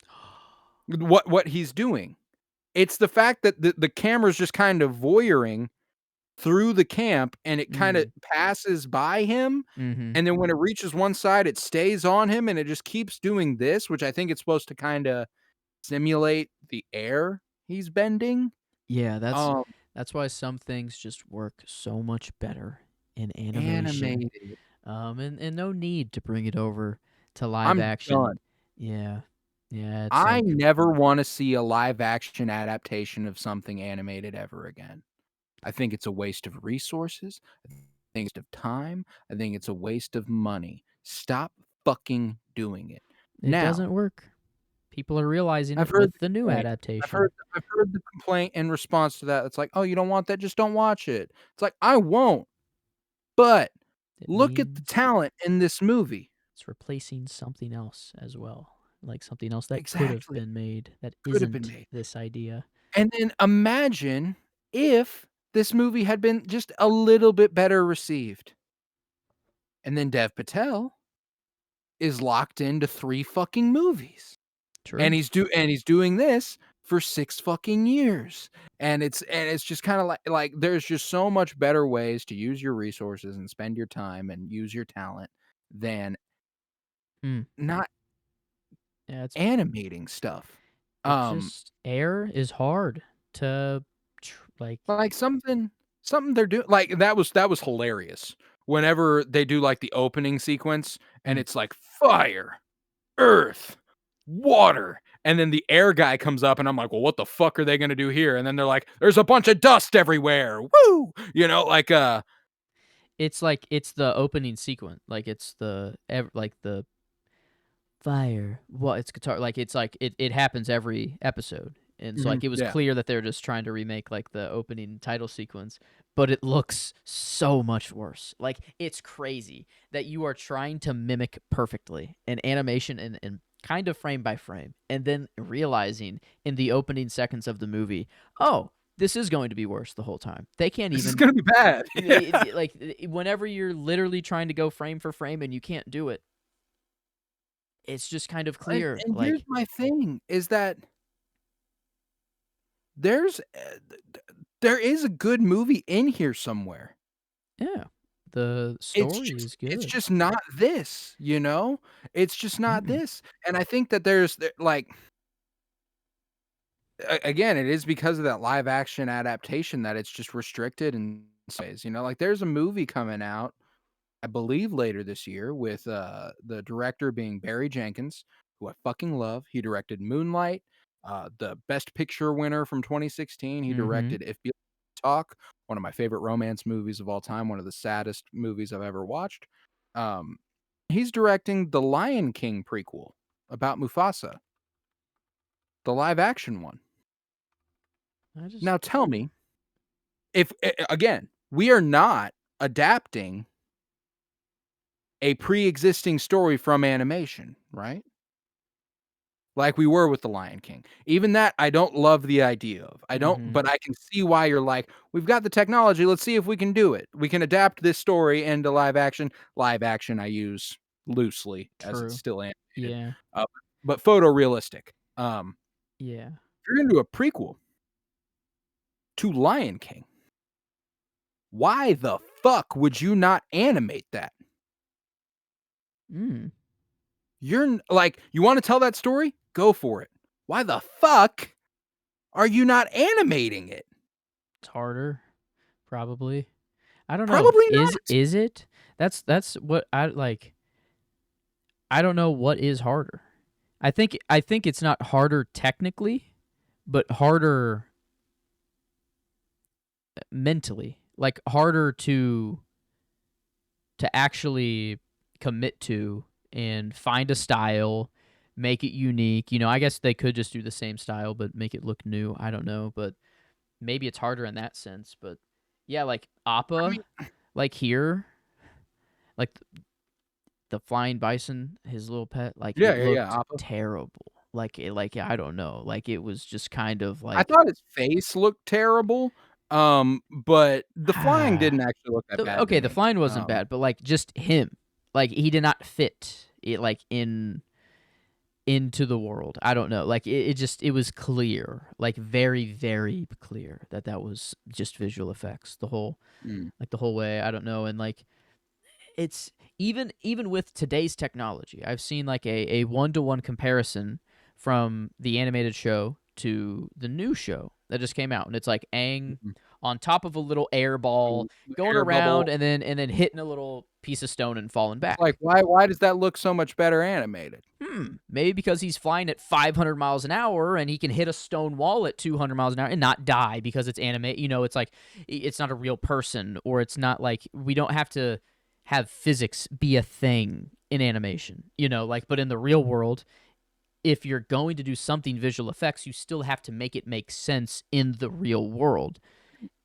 What he's doing. It's the fact that the camera's just kind of voyeuring through the camp, and it kinda Mm, passes by him, mhm. and then when it reaches one side, it stays on him, and it just keeps doing this, which I think it's supposed to kinda simulate the air he's bending. Yeah, Um That's why some things just work so much better in animation. Animated. And no need to bring it over to live I'm action. done. Yeah. Yeah, it's I like never wanna see a live action adaptation of something animated ever again. I think it's a waste of resources. I think it's a waste of time. I think it's a waste of money. Stop fucking doing it. it Now, doesn't work. People are realizing I've it heard with the the new complaint. I've heard adaptation. I've heard the complaint in response to that. It's like, "Oh, you don't want that? Just don't watch it." It's like, "I won't." But It look at the means talent in this movie. it's replacing something else as well, like something else that could have Exactly. been made that Could have been isn't made. this idea. And then imagine if this movie had been just a little bit better received. And then Dev Patel is locked into 3 fucking movies. And True. he's doing this for 6 fucking years. And it's just kinda like there's just so much better ways to use your resources and spend your time and use your talent than Mm. not Yeah, animating stuff. it's Um, just air is hard to like like something they're doing like that was hilarious. Whenever they do like the opening sequence and mm. it's like fire, earth, water, and then the air guy comes up and I'm like, "Well, what the fuck are they gonna do here?" And then they're like, "There's a bunch of dust everywhere. Woo!" It's like it's the opening sequence. Like it's like the fire. Well, it's guitar. Like it happens every episode, and so Mhm, like it was yeah. clear that they're just trying to remake like the opening title sequence, but it looks so much worse. Like it's crazy that you are trying to mimic perfectly an animation and kind of frame by frame, and then realizing in the opening seconds of the movie, oh, this is going to be worse the whole time. They can't This is even gonna be bad. Yeah. like whenever you're literally trying to go frame for frame and you can't do it, it's just kind of And clear. and here's Like, my thing, is that there's, there is a good movie in here somewhere. yeah, the It's story just is it's good. just not this, you know? It's just not Mm-mm. this, and I think that like, again, it is because of that live action adaptation that it's just restricted in some ways, like, there's a movie coming out, I believe later this year with, the director being Barry Jenkins, who I fucking love. He directed Moonlight, the Best Picture winner from 2016. He Mhm. directed If Beale Talk, one of my favorite romance movies of all time, one of the saddest movies I've ever watched. Um, he's directing the Lion King prequel about Mufasa, the live action one. I just Now tell me if again, we are not adapting a pre-existing story from animation, right? Like we were with The Lion King. Even that, I don't love the idea of. I don't Mhm. but I can see why you're like, "We've got the technology, let's see if we can do it. We can adapt this story into live action." Live action I use loosely as it's True. still animated, Yeah. uh, but photorealistic. Yeah. If you're gonna do a prequel to Lion King, why the fuck would you not animate that? Mm. Like, you wanna tell that story? Go for it. Why the fuck are you not animating it? It's harder, probably. I don't know. Probably Is not. is it? That's what I like. I don't know what is harder. I think it's not harder technically, but harder mentally. Like harder to actually commit to and find a style, make it unique. I guess they could just do the same style but make it look new. I don't know, but maybe it's harder in that sense. But yeah, like I Appa, mean like here, like the flying bison, his little pet, like yeah, it yeah, yeah, looked Appa. terrible. Like I don't know, like it was just kind of I like thought his face looked terrible, but the flying didn't actually look that bad to okay, the me. flying wasn't bad, but like just him, like he did not fit it like into the world. I don't know. Like it was clear, like very very clear that that was just visual effects. Mm, The whole way. I don't know, and like it's even with today's technology, I've seen like a 1-to-1 comparison from the animated show to the new show that just came out, and it's like Aang mhm. on top of a little air ball, The going air around bubble. and then hitting a little piece of stone and falling It's like, back. why does that look so much better animated? Maybe because he's flying at 500 miles an hour and he can hit a stone wall at 200 miles an hour and not die because it's anime. It's like it's not a real person, or it's not like we don't have to have physics be a thing in animation, like, but in the real world, if you're going to do something visual effects, you still have to make it make sense in the real world.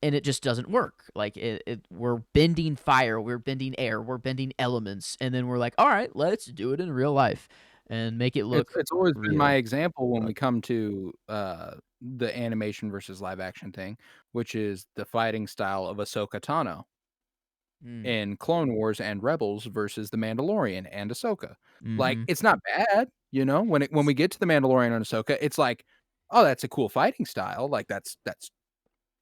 And it just doesn't work. Like we're bending fire, we're bending air, we're bending elements, and then we're like, all right, let's do it in real life and make it look It's always been my real. example when But we come to, the animation versus live action thing, which is the fighting style of Ahsoka Tano mm, in Clone Wars and Rebels versus The Mandalorian and Ahsoka. Like, mm-hmm, it's not bad, when we get to The Mandalorian and Ahsoka, it's like, "Oh, that's a cool fighting style, like, that's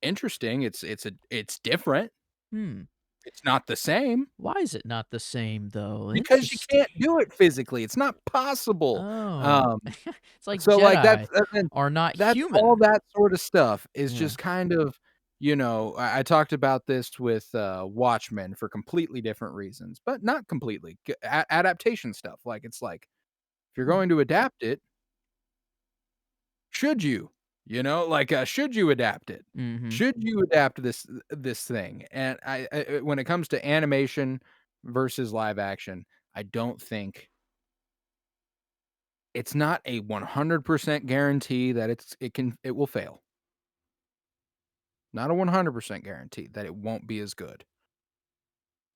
interesting, it's different, hmm. it's not the same." Why is it not the same though? Because you Interesting. can't do it physically, it's not possible, Oh, um it's like So, like, Jedi and are not that's all human. that sort of stuff is Yeah. just kind of I talked about this with, Watchmen for completely different reasons, but not completely, g a adaptation stuff, like, it's like, if you're Hmm. going to adapt it, should you? Like, should you adapt it? Mm-hmm. Should you adapt this thing? And when it comes to animation versus live action, I don't think it's not a 100% guarantee that it will fail. Not a 100% guarantee that it won't be as good.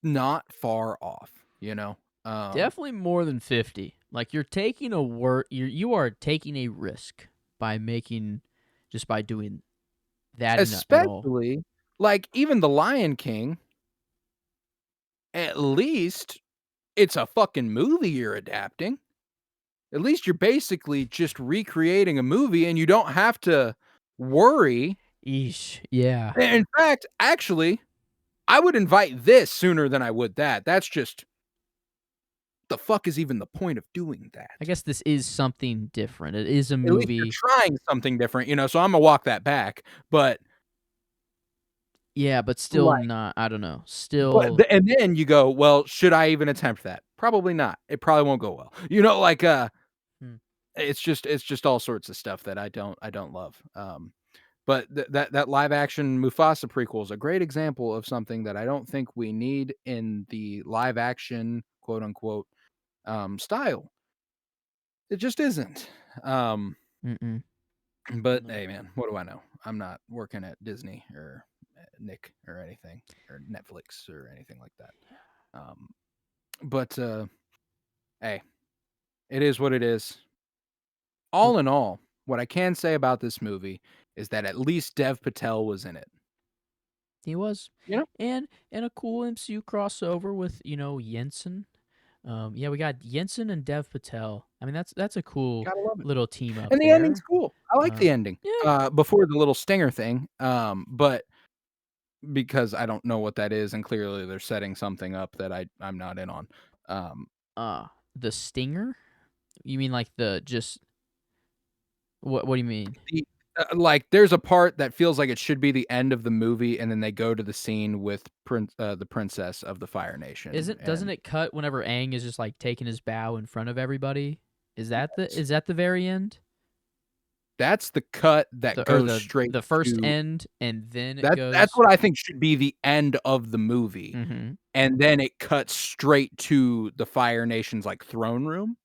Not far off, you know? Um, Definitely more than 50. Like you're taking a you are taking a risk by making just by doing that at all. especially, like, even The Lion King, at least it's a fucking movie you're adapting. At least you're basically just recreating a movie and you don't have to worry. Eesh. Yeah. In fact, actually, I would invite this sooner than I would that. That's just the fuck is even the point of doing I that? guess this is something different. It is a At least you're movie. trying something different, so Imma walk that back, but, Yeah, but still like not, I don't know. but Still the and then you go, "Well, should I even attempt that?" Probably not. It probably won't go well. Like, hmm. it's just all sorts of stuff that I don't love, but that live action Mufasa prequel is a great example of something that I don't think we need in the live action, quote, unquote, style. It just isn't, Mm-mm. but, No. hey, man, what do I know? I'm not working at Disney or, Nick or anything, or Netflix or anything like that, um, but, hey, it is what it is. Well, All in all, what I can say about this movie is that at least Dev Patel was in it, he was. you know? And a cool MCU crossover with, Jensen. Yeah, we got Jensen and Dev Patel. I mean, that's a cool Gotta love it. little team up And the ending's there. cool. I like the ending, Yeah. before the little stinger thing, but because I don't know what that is, and clearly they're setting something up that I'm not in on. Um, The stinger? You mean like the just what do you mean? like, there's a part that feels like it should be the end of the movie, and then they go to the scene with the princess of the Fire Nation, Isn't doesn't and it cut whenever Aang is just like taking his bow in front of everybody? Is that the very end? that's the cut that The or goes the straight the first to end and then it that's goes. what I think should be the end of the movie, Mhm. and then it cuts straight to the Fire Nation's, like, throne room.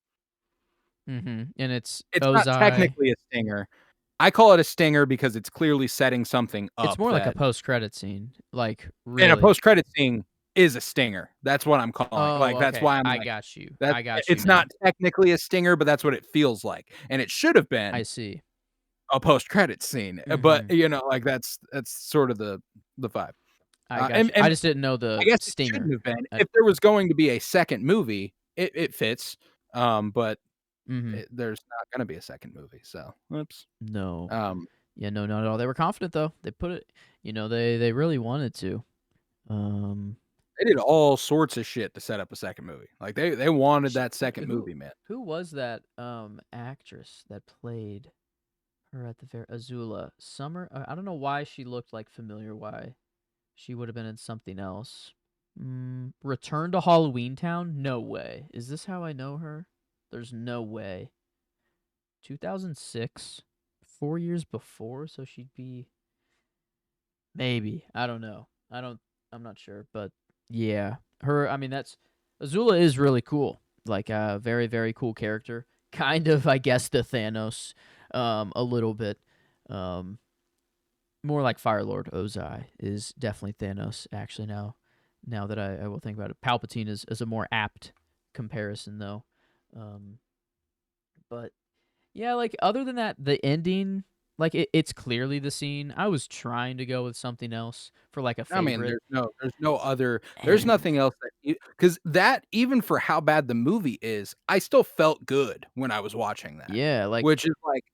Mhm. And it's It's not Ozai. technically a stinger. I call it a stinger because it's clearly setting something It's up more like a that post-credit scene, like, and a really. post-credit scene is a stinger. That's what I'm calling Oh, like, that's okay. why I'm I like, got you. that's I got you it's now. not technically a stinger, but that's what it feels like, and it should have I been see. a post-credit scene, but, Mhm. like, that's sort of the vibe. I got And you. I and just didn't know I the guess it shouldn't stinger. have been. I If there was going to be a second movie, it fits, but Mhm. there's not gonna be a second movie, so, oops. No. Um, Yeah, no, not at all. They were confident though. They put it, they really wanted to. Um, they did all sorts of shit to set up a second movie. Like, they wanted shit. that second Who movie, man. who was that actress that played? Her at the fair, Azula. Summer. I don't know why she looked like familiar. Why she would have been in something else. Return to Halloween Town? No way. Is this how I know her? There's no way. 2006, 4 years before, so she'd be maybe. I don't know. I'm not sure, but yeah, her. I mean, that's Azula is really cool. Like a very very cool character. Kind of, I guess, the Thanos, a little bit. Um, More like Firelord Ozai is definitely Thanos. Actually, now that I will think about it, Palpatine is a more apt comparison though. Um, but yeah, like other than that, the ending, like it's clearly the scene. I was trying to go with something else for like a I mean, favorite, there's no other there's and nothing else that you 'cause that even for how bad the movie is, I still felt good when I was watching that, yeah, like which is like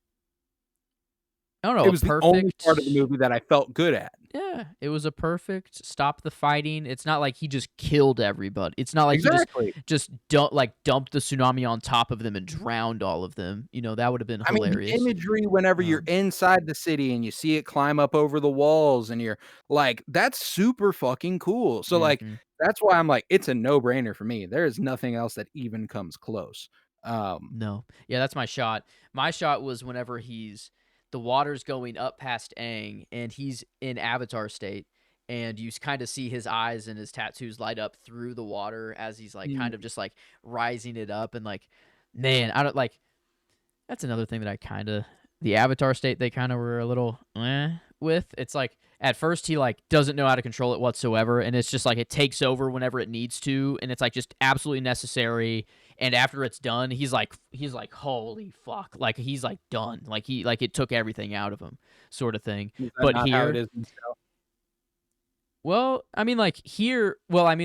I don't know, it a was the only part of the perfect. movie that I felt good at. Yeah, it was a perfect stop the fighting. It's not like he just killed everybody. It's not like he just Exactly. just dumped the tsunami on top of them and drowned all of them. That would have been I mean, the hilarious. imagery whenever you're Um, inside the city and you see it climb up over the walls and you're like, that's super fucking cool. So, like, mhm. that's why I'm like, it's a no-brainer for me. There is nothing else that even comes close. Um, No. Yeah, that's my shot. My shot was whenever the water's going up past Aang and he's in avatar state and you kind of see his eyes and his tattoos light up through the water as he's like kind of mm, just like rising it up and like man, I don't like that's another thing that I kinda the Avatar state they kinda were a little with. It's like at first he like doesn't know how to control it whatsoever, and it's just like it takes over whenever it needs to, and it's like just absolutely necessary. And after it's done, he's like, holy fuck. Like he's like done. Like it took everything out of him, sort of thing. is that But not how it here is in Stone? I mean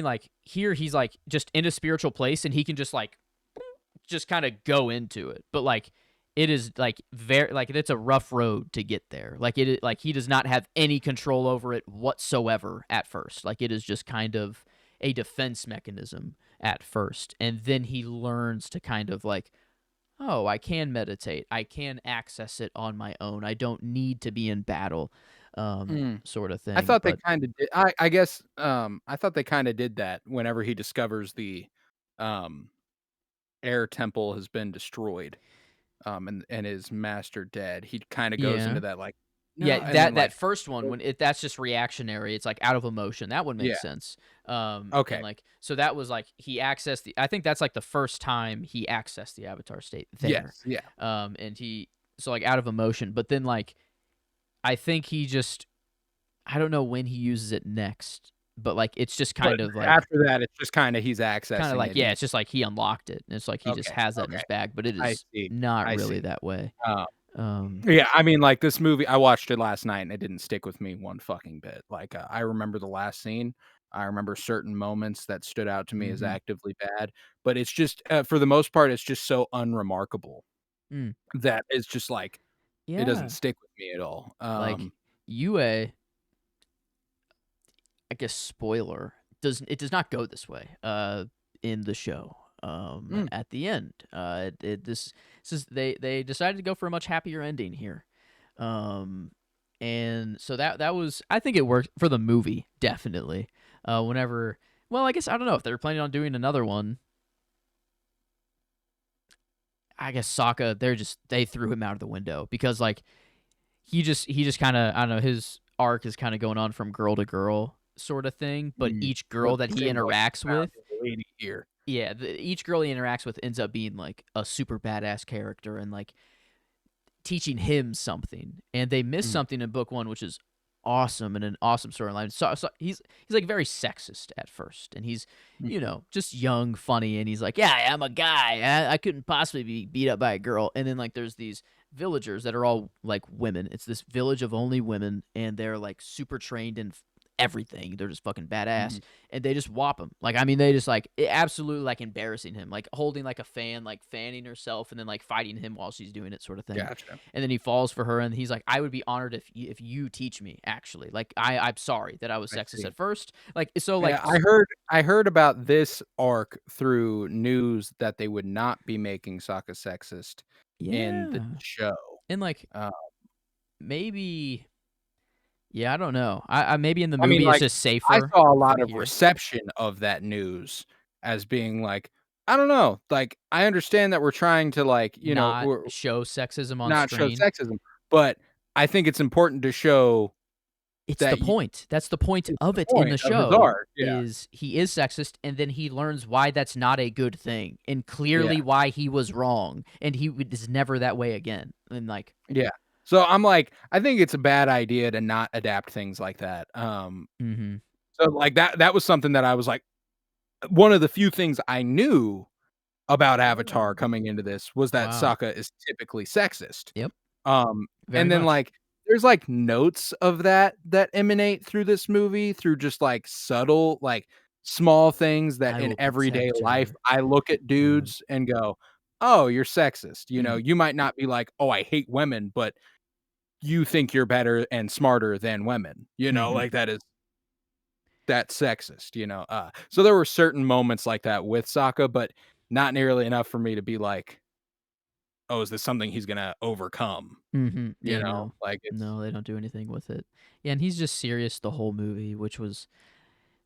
like here he's like just in a spiritual place and he can just kind of go into it. But like it is like very like it's a rough road to get there. Like he does not have any control over it whatsoever at first. Like it is just kind of a defense mechanism at first. And then he learns to kind of like, oh, I can meditate. I can access it on my own. I don't need to be in battle. Mm. Sort of I thing. thought they But kinda did I guess, I thought they kinda did that whenever he discovers the, um, air temple has been destroyed, and his master dead. He kinda goes into yeah. that, like, "No," Yeah, and then, that like first one when that's just reactionary, it's, like, out of emotion, that one yeah, makes sense, and, okay. like so that was, like, he accessed the I think that's, like, the first time he accessed the avatar state there, Yes, yeah. and he so, like, out of emotion, but then, like, I think he just I don't know when he uses it next, but, like, it's just But kind of, like after that, it's just kinda he's accessing it. yeah, He's it's just like he unlocked it, and it's like he just okay, has that in okay. his bag, but it I is see, not I really see. that way, Um, um yeah, I mean, like, this movie I watched it last night, and it didn't stick with me one fucking bit. Like, I remember the last scene. I remember certain moments that stood out to me as Mhm. actively bad, but it's just, for the most part, it's just so unremarkable Mm. that it's just like, it doesn't Yeah, stick with me at all. like, UA I guess spoiler does not go this way in the show Mm, at the end this is they decided to go for a much happier ending here um and so that was I think it worked for the movie definitely whenever well I guess I don't know if they're planning on doing another one. I guess Sokka they threw him out of the window because like he just kind of I don't know his arc is kind of going on from girl to girl sort of thing, but mm. each But girl that it he seems like he interacts found with, his lady here. yeah, each girl he interacts with ends up being like a super badass character and like teaching him something, and they miss Mhm, something in book one, which is awesome and an awesome storyline. So he's like very sexist at first, and he's mhm, just young, funny, and he's like, yeah, I'm a guy, I couldn't possibly be beat up by a girl. And then like there's these villagers that are all like women. It's this village of only women, and they're like super trained in everything. They're just fucking badass, mhm. and they just whop him. Like I mean, they just like absolutely like embarrassing him, like holding like a fan, like fanning herself, and then like fighting him while she's doing it, sort of thing. Gotcha. And then he falls for her, and he's like, "I would be honored if you teach me." Actually, like I'm sorry that I was I sexist see. at first. Like so, Yeah, like I heard about this arc through news that they would not be making Sokka sexist in the yeah, show. and like Uh, maybe yeah, I don't know. I maybe in the I mean, movie it's like, just I safer saw a for lot of here. reception of that news as being like, I don't know, like, I understand that we're trying to, like, Not we're show sexism on not show screen. sexism, but I think it's important to show It's the that y point. That's the point it's of the it in point the of his show art. Yeah, is he is sexist, and then he learns why that's not a good thing, and yeah, clearly why he was wrong, and is never that way again, and, like yeah. So, I'm like, I think it's a bad idea to not adapt things like that, mhm. so, like, that was something that I was like one of the few things I knew about Avatar coming into this was that Wow. Sokka is typically sexist. Yep, very And then, much. like, there's, like, notes of that emanate through this movie through just, like, subtle, like, small things that "I in will everyday protect life, her." I look at Um, dudes and go, "Oh, you're sexist," mm, you might not be like, "Oh, I hate women," but you think you're better and smarter than women, mhm, like, that's sexist, so there were certain moments like that with Sokka, but not nearly enough for me to be like, "Oh, is this something he's gonna overcome?" mhm, yeah, no. Like, it's No, they don't do anything with it. Yeah, and he's just serious the whole movie, which was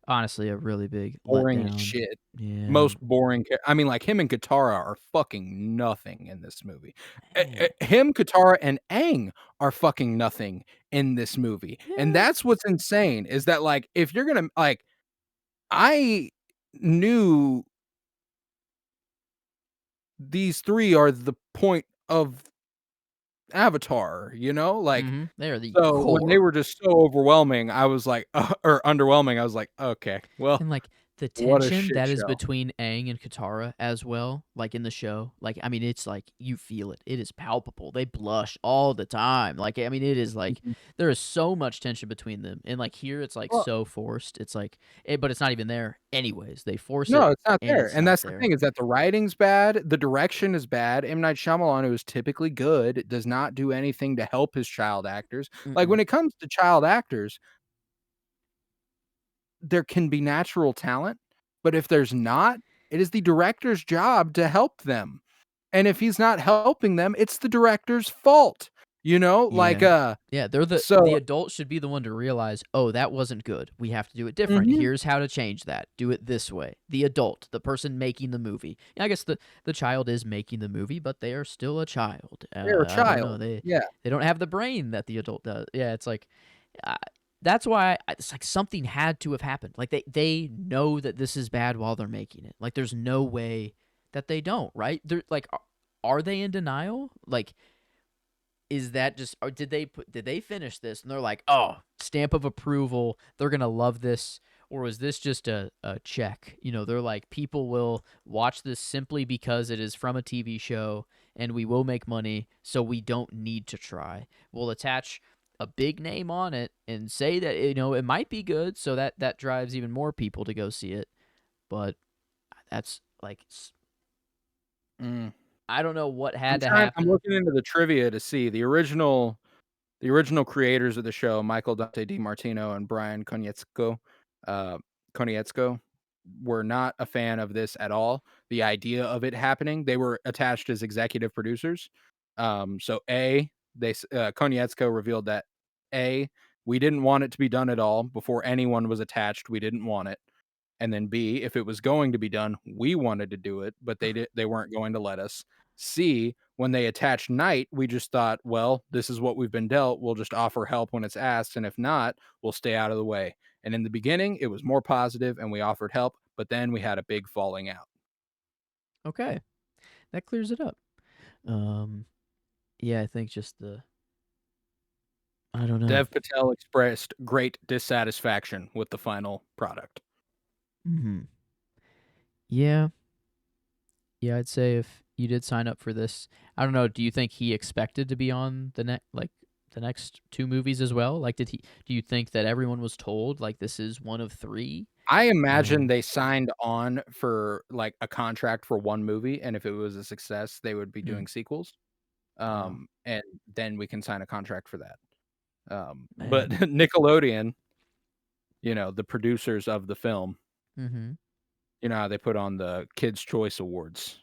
honestly a really big boring as letdown. shit. Yeah. Most boring I mean, like, him and Katara are fucking nothing in this movie. Man. Him, Katara, and Aang are fucking nothing in this movie, and Yeah. that's what's insane is that, like, if you're gonna like, I knew these 3 are the point of Avatar, like, Mhm, they are the so when they core. were just so overwhelming, I was like, or underwhelming, I was like, "Okay, well, And, like, the what a tension shit that is show." between Aang and Katara as well, like, in the show, like, I mean, it's like, you feel it. It is palpable. They blush all the time. Like, I mean, it is like Mhm. there is so much tension between them, and, like, here, it's, like, Well, so forced. It's like but it's not even there anyways. They force it, no, it's not and there, it's and not that's the there. thing is that the writing's bad, the direction is bad. M. Night Shyamalan, who is typically good, does not do anything to help his child actors. Like, Mm-mm. when it comes to child actors, there can be natural talent, but if there's not, it is the director's job to help them, and if he's not helping them, it's the director's fault, like, Yeah. Yeah, they're the so adult should be the one to realize, "Oh, that wasn't good. We have to do it different. Mhm. Here's how to change that. Do it this way." The adult, the person making the movie. Yeah, I guess the child is making the movie, but they are still a child. They're a I don't know. child. Yeah. They don't have the brain that the adult does. Yeah, it's like uh, that's why it's like something had to have happened. Like they know that this is bad while they're making it. Like there's no way that they don't, right? They're like are they in denial? Like is that just or did they finish this and they're like, "Oh, stamp of approval. They're going to love this." Or was this just a check? They're like, people will watch this simply because it is from a TV show and we will make money, so we don't need to try. We'll attach a big name on it and say that it might be good, so that drives even more people to go see it. But that's like Mm. I don't know what had to I'm happen. looking into the trivia to see the original creators of the show, Michael Dante DiMartino and Brian uh, Konietzko, were not a fan of this at all. The idea of it happening, they were attached as executive producers. So Konietzko revealed that A, we didn't want it to be done at all before anyone was attached. We didn't want it. And then B, if it was going to be done, we wanted to do it, but they weren't going to let us. C, when they attached Night, we just thought, well, this is what we've been dealt. We'll just offer help when it's asked, and if not, we'll stay out of the way. And in the beginning, it was more positive and we offered help, but then we had a big falling out. Okay, that clears it up. Um, yeah, I think just I don't know. Dev Patel expressed great dissatisfaction with the final product. Mhm. Yeah. Yeah, I'd say if you did sign up for this, I don't know, do you think he expected to be on the next 2 movies as well? Like, do you think that everyone was told, like, this is one of 3? I imagine Um, they signed on for like a contract for one movie, and if it was a success, they would be mm, doing sequels. wow, And then we can sign a contract for that. But man. Nickelodeon, the producers of the film, Mhm. how they put on the Kids' Choice Awards.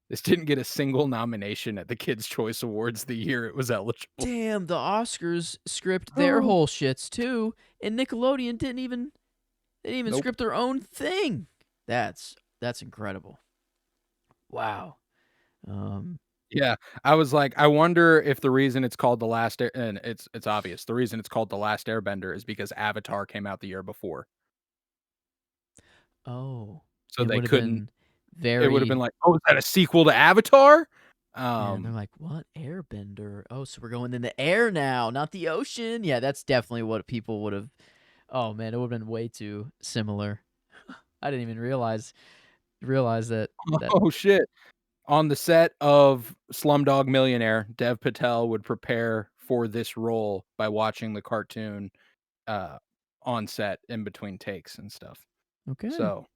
This didn't get a single nomination at the Kids' Choice Awards the year it was eligible. Damn, the Oscars script their Oh. whole shits too, and Nickelodeon didn't even Nope. script their own thing. That's incredible. Wow. Um, Yeah, I was like, I wonder if the reason it's called The Last Air and it's obvious. The reason it's called The Last Airbender is because Avatar came out the year before. oh, So it they would have couldn't been it would have been very. like, "Oh, is that a sequel to Avatar?" Yeah, they're Um, like, "What airbender? Oh, so we're going in the air now, not the ocean." Yeah, that's definitely what people would have. Oh man, it would have been way too similar. I didn't even realize that. That oh, shit. On the set of Slumdog Millionaire, Dev Patel would prepare for this role by watching the cartoon, uh, on set in between takes and stuff. okay. So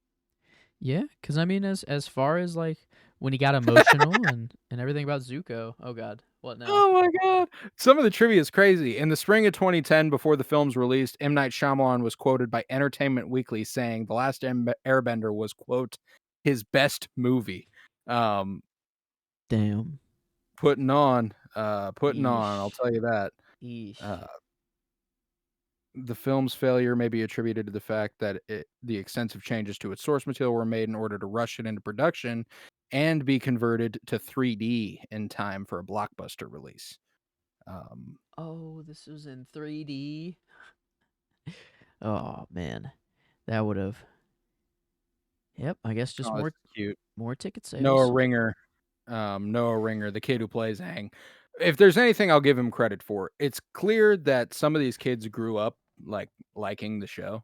Yeah, because I mean, as far as like when he got emotional and everything about Zuko. Oh God, what now? oh my god. Some of the trivia is crazy. In the spring of 2010, before the film's released, M. Night Shyamalan was quoted by Entertainment Weekly saying The Last Airbender was, quote, "his best movie." Um, Damn. putting on, I'll Yeesh. tell you that. Yeesh. Uh, the film's failure may be attributed to the fact that the extensive changes to its source material were made in order to rush it into production and be converted to 3D in time for a blockbuster release. Um, Oh, this was in 3D. Oh man, that would have. Yep, I guess just oh, it's more cute. more ticket Noah sales. Ringer, Noah Ringer, the kid who plays Aang. If there's anything I'll give him credit for, it's clear that some of these kids grew up like liking the show,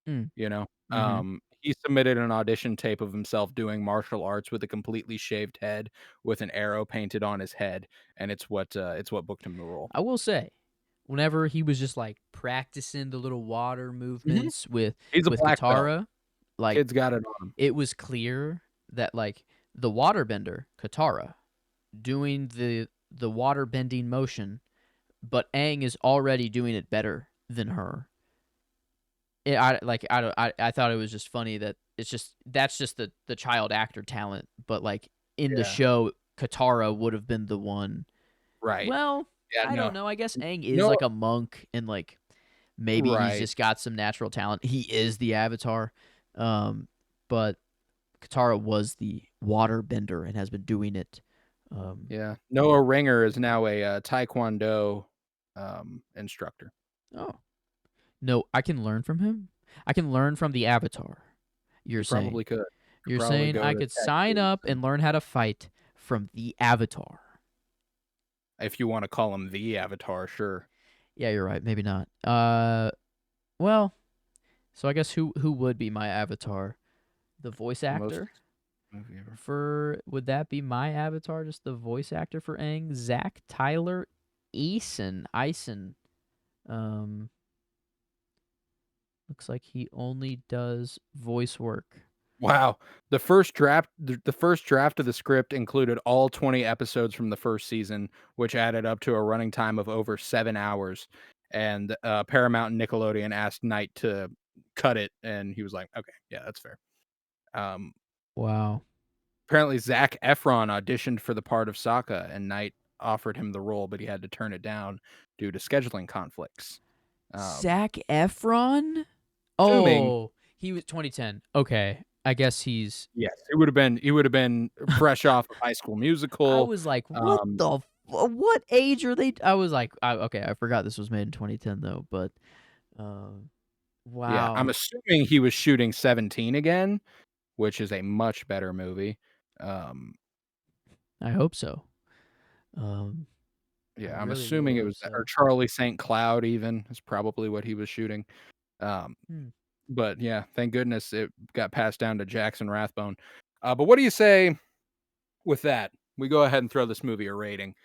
Mm. you know? Mm-hmm. He submitted an audition tape of himself doing martial arts with a completely shaved head with an arrow painted on his head, and it's what booked him the role. I will say, whenever he was just like practicing the little water Mhm. movements with He's a black belt. Katara, like Kid's got it on him. it was clear that like the waterbender Katara doing the water bending motion, but Aang is already doing it better than her. I don't I thought it was just funny that it's just that's just the child actor talent, but like in the Yeah. show, Katara would have been the one. Right. Well, Yeah, I no. don't know. I guess Aang is No like a monk, and like maybe he's right. just got some natural talent. He is the Avatar, um, but Katara was the water bender and has been doing it. Um, Yeah. Noah Ringer is now a, taekwondo, instructor. oh no, I can learn from him. I can learn from the Avatar. You're You saying. probably could. Could You're probably saying go I to could sign tattoos up and and learn how to fight from the Avatar. if you wanna call him the Avatar, sure. Yeah, you're right. Maybe not. Well, so I guess who would be my Avatar? The voice The most actor movie ever. for would that be my Avatar? Just the voice actor for Aang, Zach Tyler Eason. Um, looks like he only does voice work. Wow. The first draft of the script included all 20 episodes from the first season, which added up to a running time of over 7 hours, and, Paramount and Nickelodeon asked Knight to cut it, and he was like, "Okay, yeah, that's fair." Um, Wow. apparently Zac Efron auditioned for the part of Sokka, and Knight offered him the role, but he had to turn it down due to scheduling conflicts. Um, Zach Efron? assuming Oh, he was 2010. Okay. I guess he's. yes, he would have been fresh off of High School I Musical. was like, what Um, the what age are they? I was like, okay, I forgot this was made in 2010 though, but um yeah, I'm wow. assuming he was shooting 17 again, which is a much better movie. Um, I hope so. Um I yeah, I'm really really assuming it hope was or so. Charlie St. Cloud even is probably what he was shooting. Um, Hmm. but yeah, thank goodness it got passed down to Jackson Rathbone. But what do you say with that? We go ahead and throw this movie a rating,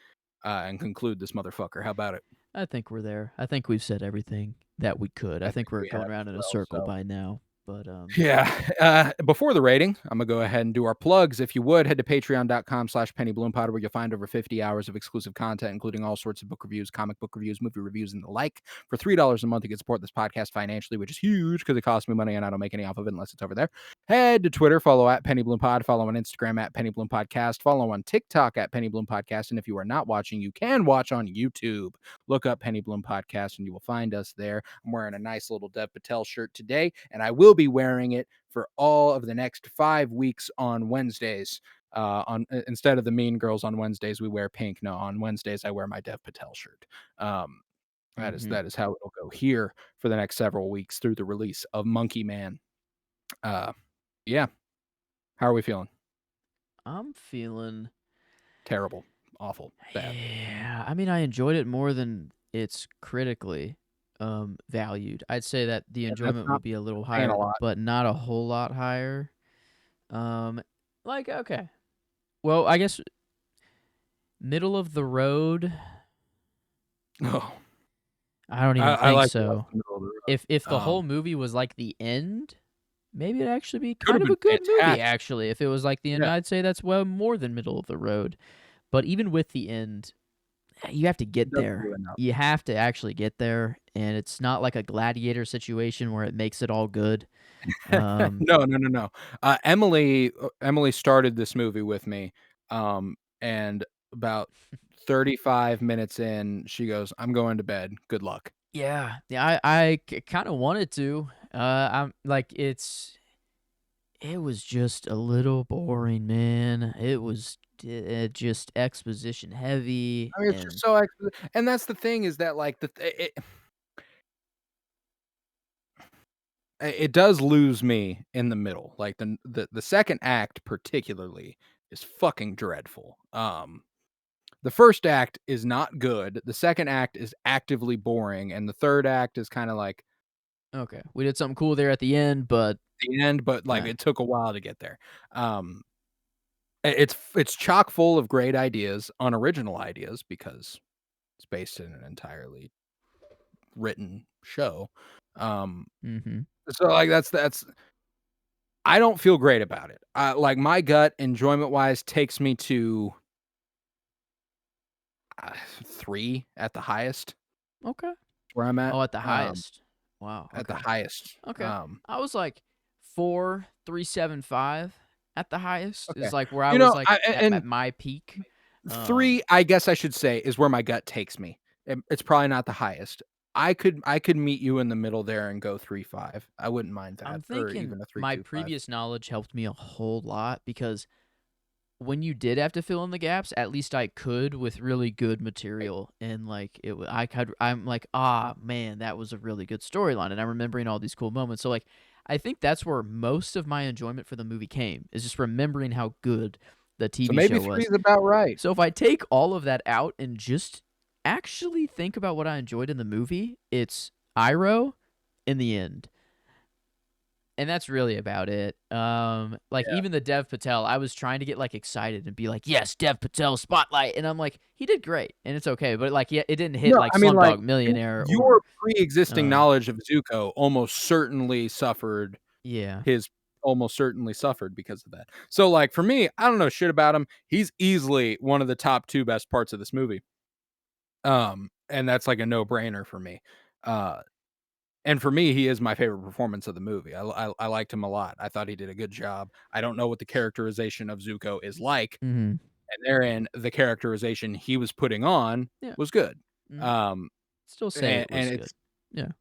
and conclude this motherfucker. How about it? I think we're there. I think we've said everything that we could. I I think think we're we have going as around in a well. circle So by now. But Yeah. Before the rating, I'm gonna go ahead and do our plugs. If you would, head to patreon.com/pennybloompotter, where you'll find over 50 hours of exclusive content, including all sorts of book reviews, comic book reviews, movie reviews, and the like. For $3 a month, you can support this podcast financially, which is huge because it costs me money and I don't make any off of it unless it's over there. Head to Twitter, follow at PennyBloomPod, follow on Instagram at PennyBloomPodcast, follow on TikTok at PennyBloomPodcast, and if you are not watching, you can watch on YouTube. Look up Penny Bloom Podcast and you will find us there. I'm wearing a nice little Dev Patel shirt today, and I will be wearing it for all of the next 5 weeks on Wednesdays. On instead of the Mean Girls on Wednesdays, we wear pink. No, on Wednesdays I wear my Dev Patel shirt. Um, that is mhm. that is how it'll go here for the next several weeks through the release of Monkey Man. Uh, yeah. How are we feeling? I'm feeling Terrible, awful, bad. yeah, I mean, I enjoyed it more than it's critically, valued. I'd say that the And that's enjoyment not would be a little saying a higher, lot. but not a whole lot higher. Um, like, okay. Well, I guess middle of the road, Oh, I don't I, even I think like the less so. middle of the If the road. whole movie was like the end, maybe it'd actually be Could kind have of a been good movie, fantastic. actually. If it was like the end, Yeah. I'd say that's well more than middle of the road. But even with the end, you have to get Doesn't do there. enough. You have to actually get there, and it's not like a gladiator situation where it makes it all good. Um, No, no, no, no. Emily started this movie with me, and about 35 minutes in, she goes, "I'm going to bed. Good luck." yeah, I kind of wanted to. I'm like it was just a little boring, man. It was just exposition heavy I mean, it's just and so and that's the thing is that, like, it does lose me in the middle. Like, the second act particularly is fucking dreadful. The first act is not good, the second act is actively boring, and the third act is kinda like okay. We did something cool there at the end, but the end, but, like, eh. it took a while to get there. Um, it's chock full of great ideas, unoriginal ideas, because it's based in an entirely written show. Um, Mhm. so, like, that's I don't feel great about it. Like, my gut, enjoyment-wise, takes me to, 3 at the highest, Okay. where I'm Oh, at the highest. Wow, at the okay. highest. Okay. I was like 4, 3.75 at the highest Okay. is like where I You was know, like I at and my peak. 3, I guess I should say, is where my gut takes me. It's probably not the highest. I could meet you in the middle there and go 3.5. I wouldn't mind I'm that, or thinking even a my 3.25. previous knowledge helped me a whole lot because when you did have to fill in the gaps, at least I could with really good Right. material and like I could I'm like, "Ah, man, that was a really good storyline." And I'm remembering all these cool moments. So like I think that's where most of my enjoyment for the movie came, is just remembering how good the So TV maybe show 3 was. is about right. So if I take all of that out and just actually think about what I enjoyed in the movie, it's Iroh in the end. And that's really about it. Like Yeah. even the Dev Patel, I was trying to get like excited and be like, "Yes, Dev Patel spotlight," and I'm like, he did great, and it's okay, but like, yeah, it didn't hit No, like I mean, like, Slumdog Millionaire your or, pre-existing um, knowledge of Zuko yeah, his almost certainly suffered because of that. So, like, for me, I don't know shit about him. He's easily one of the top 2 best parts of this movie. And that's like a no-brainer for me. Uh, and for me, he is my favorite performance of the movie. I liked him a lot. I thought he did a good job. I don't know what the characterization of Zuko is like, mhm, and therein, the characterization he was putting on yeah, was good. mhm. Um, Still say and it and was good. Yeah,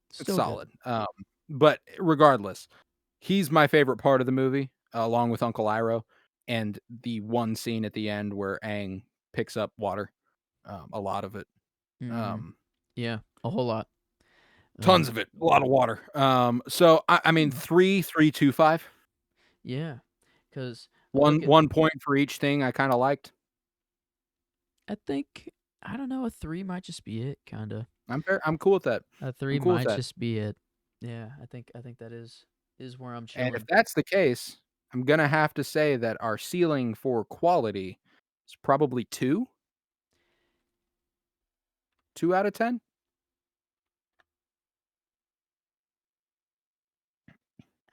it's still good. solid. But regardless, he's my favorite part of the movie, along with Uncle Iroh, and the one scene at the end where Aang picks up water, a lot of it. Mhm. Um, Yeah, a whole lot. Tons Um, of it, a lot of water. So I mean yeah, 3, 3, 2, 5. yeah, 'cause I'm One looking 1 point for each thing I kinda liked. I think I don't know, a 3 might just be it, kinda. I'm cool with that. A I'm 3 cool with might that. just be it. Yeah, I think that is where I'm And if chilling. that's the case, I'm gonna have to say that our ceiling for quality is probably 2, 2 out of 10.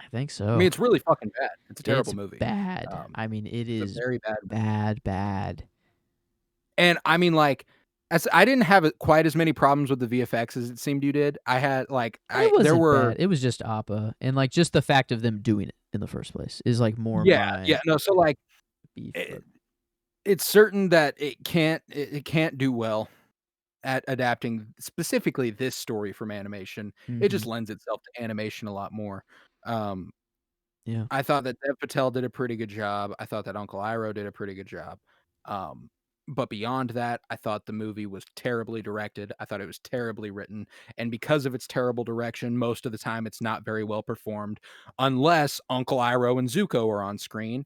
I think I mean, so. it's really fucking bad. It's a terrible It's movie. bad. I mean, it It's a is very bad movie. bad, bad. And I mean, like, as I didn't have quite as many problems with the VFX as it seemed you did. I had like It I there wasn't were bad. It was just Appa, and, like, just the fact of them doing it in the first place is, like, more yeah, my yeah, no, so, like, beef, it but it's certain that it can't do well at adapting specifically this story from animation. It just mhm. lends itself to animation a lot more. Um, Yeah, I thought that Dev Patel did a pretty good job. I thought that Uncle Iroh did a pretty good job. Um, but beyond that, I thought the movie was terribly directed. I thought it was terribly written. And because of its terrible direction, most of the time it's not very well performed unless Uncle Iroh and Zuko are on screen.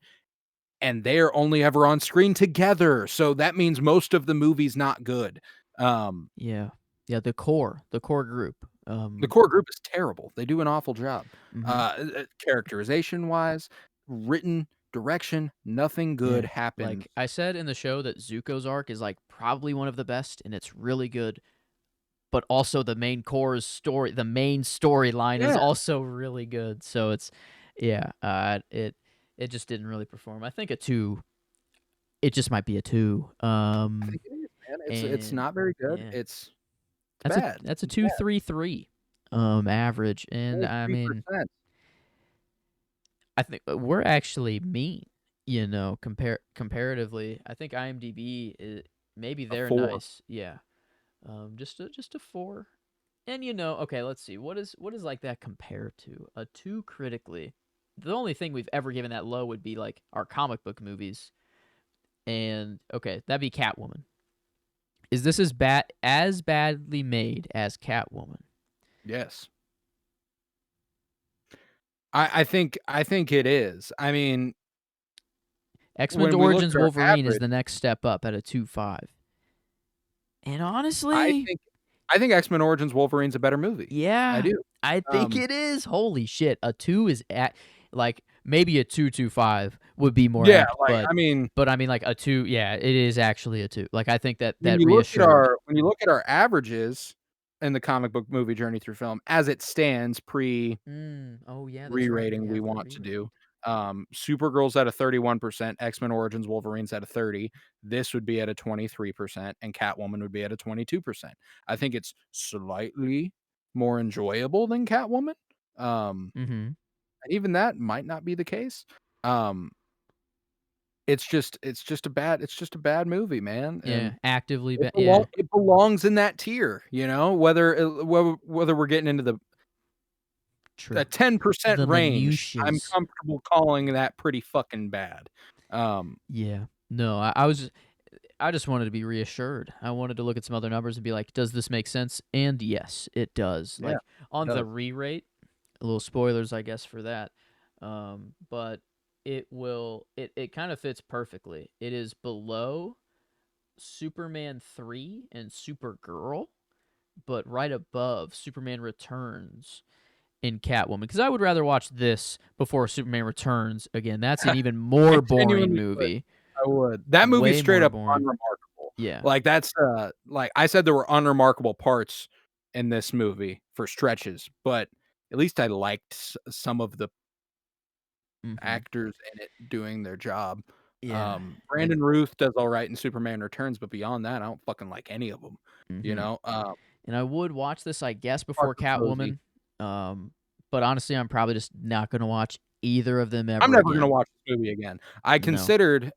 And they're only ever on screen together. So that means most of the movie's not good. Um, yeah. Yeah, the core group, the core group is terrible. They do an awful job. mhm. Characterization wise, written, direction, nothing good Yeah. happens. Like, I said in the show that Zuko's arc is, like, probably one of the best, and it's really good, but also the main storyline is Yeah, also really good, so it's yeah, it just didn't really perform. I think a 2 it just might be a 2, I think it is, man. It's and not very good. yeah. It's bad. That's a It's bad. 2.33, average, and, Only I mean, 3%. I think we're actually mean, comparatively. I think IMDb maybe A they're 4. nice, yeah. Just a 4. And, okay, let's see. What is like that compared to? A 2 critically. The only thing we've ever given that low would be like our comic book movies. And okay, that'd be Catwoman. Is this as badly made as Catwoman? Yes. I think it is. I mean, X-Men when we look Origins at our Wolverine is average, the next step up at a 2.5. And I honestly, think I think X-Men Origins Wolverine's a better movie. I yeah, do. I think Um, it is. Holy shit. A 2 is at like maybe a 2.25 would be more yeah, apt, like, but I mean I mean like a 2, yeah, it is actually a 2. Like I think that when you look at reassured. our averages in the comic book movie journey through film as it stands pre Oh yeah, that's right. We re-rating we have the want to re-rate. do, Supergirl's at a 31%, X-Men Origins Wolverine's at a 30, this would be at a 23%, and Catwoman would be at a 22%. I think it's slightly more enjoyable than Catwoman, Mhm. and even that might not be the case. Um, it's just a bad movie, man, Yeah, and actively yeah, it belongs in that tier, whether we're getting into the a true. 10% The range, I'm minutiaes. comfortable calling that pretty fucking bad. Um, Yeah. No, I just wanted to be reassured. I wanted to look at some other numbers and be like, does this make sense? And yes, it does. yeah, Like it on the does. re-rate, a little spoilers, I guess, for that. But it kind of fits perfectly. It is below Superman 3 and Supergirl, but right above Superman Returns in Catwoman. Because I would rather watch this before Superman Returns. Again, that's an even I more boring genuinely would. movie. I would. That movie's Way straight more up boring. unremarkable. Yeah. Like, that's, like, I said there were unremarkable parts in this movie for stretches, but at least I liked some of the Mm-hmm. actors in it doing their job. Yeah. And Brandon Ruth does alright in Superman Returns, but beyond that, I don't fucking like any of them. You mm-hmm. know? And I would watch this, I guess, before Parker Posey. Catwoman. Um, but honestly, I'm probably just not gonna watch either of them I'm ever never gonna again. watch this movie again. I No, considered,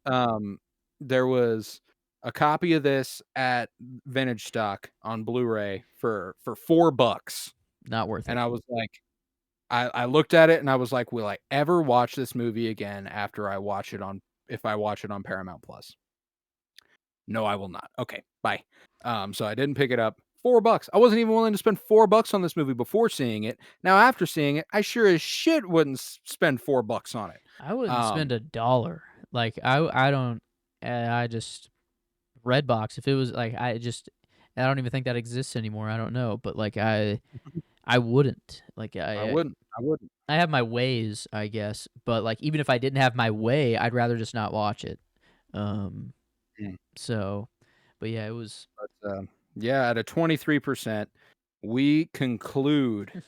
there was a copy of this at Vintage Stock on Blu-ray for $4, not worth and it. I was like I looked at it and I was like, "Will I ever watch this movie again after I watch it on if I watch it on Paramount Plus?" No, I will not. Okay, bye. So I didn't pick it up. $4. I wasn't even willing to spend $4 on this movie before seeing it. Now after seeing it, I sure as shit wouldn't spend $4 on it. I wouldn't spend Um, $1. Like I don't. I just Redbox. If it was like I don't even think that exists anymore. I don't know, but like I wouldn't. Like I wouldn't. I wouldn't. I have my ways, I guess, but like even if I didn't have my way, I'd rather just not watch it. Um, Mm. so, but yeah, it was. But, yeah, at a 23%, we conclude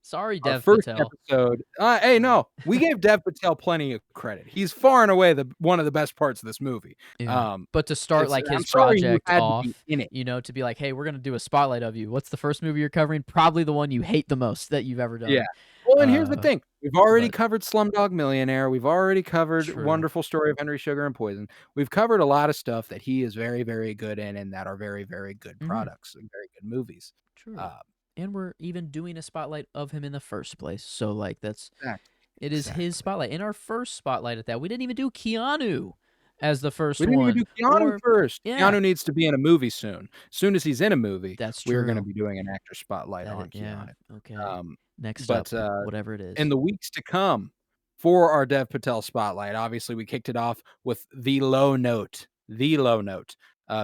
Sorry, Our Dev first Patel. episode hey, Um, no, we gave Dev Patel plenty of credit. He's far and away the one of the best parts of this movie. yeah. Um, But to start, it's like, I'm his sorry you project had to be off, in it. to be like, "Hey, we're gonna do a spotlight of you." What's the first movie you're covering? Probably the one you hate the most that you've ever Yeah. done. Well, and here's the Uh, thing, we've already but covered Slumdog Millionaire, we've already covered true. Wonderful Story of Henry Sugar and Poison. We've covered a lot of stuff that he is very, very good in and that are very, very good Mhm. products and very good movies. True. Uh, And we're even doing a spotlight of him in the first place. So, like, exactly, it is his exactly. spotlight. In our first spotlight at that, we didn't even do Keanu as the We first didn't even one. do Keanu Or first. yeah, Keanu needs to be in a movie soon. Soon as he's in a movie, that's we're gonna true. be doing an actor spotlight That on yeah, Keanu. okay. Um, Next up, but, whatever it in is. the weeks to come for our Dev Patel spotlight, obviously, we kicked it off with the low note,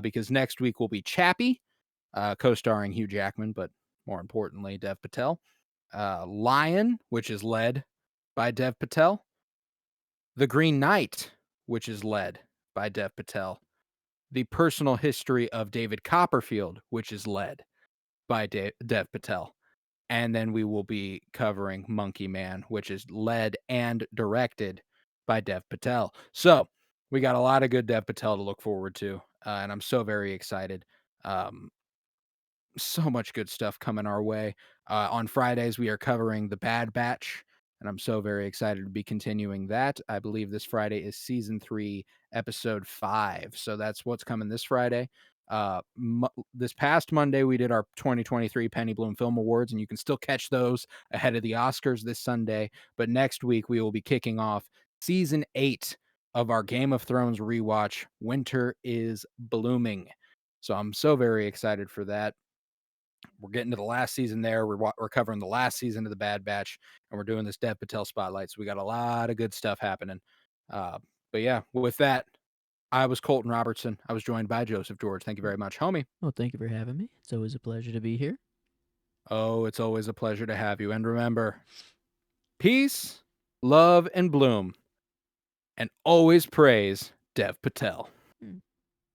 because next week will be Chappie, co-starring Hugh Jackman, but more importantly, Dev Patel. Lion, which is led by Dev Patel. The Green Knight, which is led by Dev Patel. The Personal History of David Copperfield, which is led by Dev Patel. And then we will be covering Monkey Man, which is led and directed by Dev Patel. So we got a lot of good Dev Patel to look forward to, and I'm so very excited. Um, so much good stuff coming our way. On Fridays, we are covering The Bad Batch, and I'm so very excited to be continuing that. I believe this Friday is season 3, episode 5. So that's what's coming this Friday. This past Monday, we did our 2023 Penny Bloom Film Awards, and you can still catch those ahead of the Oscars this Sunday. But next week, we will be kicking off season 8 of our Game of Thrones rewatch, Winter is Blooming. So I'm so very excited for that. We're getting to the last season there. We're covering the last season of the Bad Batch, and we're doing this Dev Patel spotlight. So we got a lot of good stuff happening. Uh, but yeah, with that, I was Colton Robertson. I was joined by Joseph George. Thank you very much, homie. Well, thank you for having me. It's always a pleasure to be here. Oh, it's always a pleasure to have you. And remember, peace, love, and bloom, and always praise Dev Patel.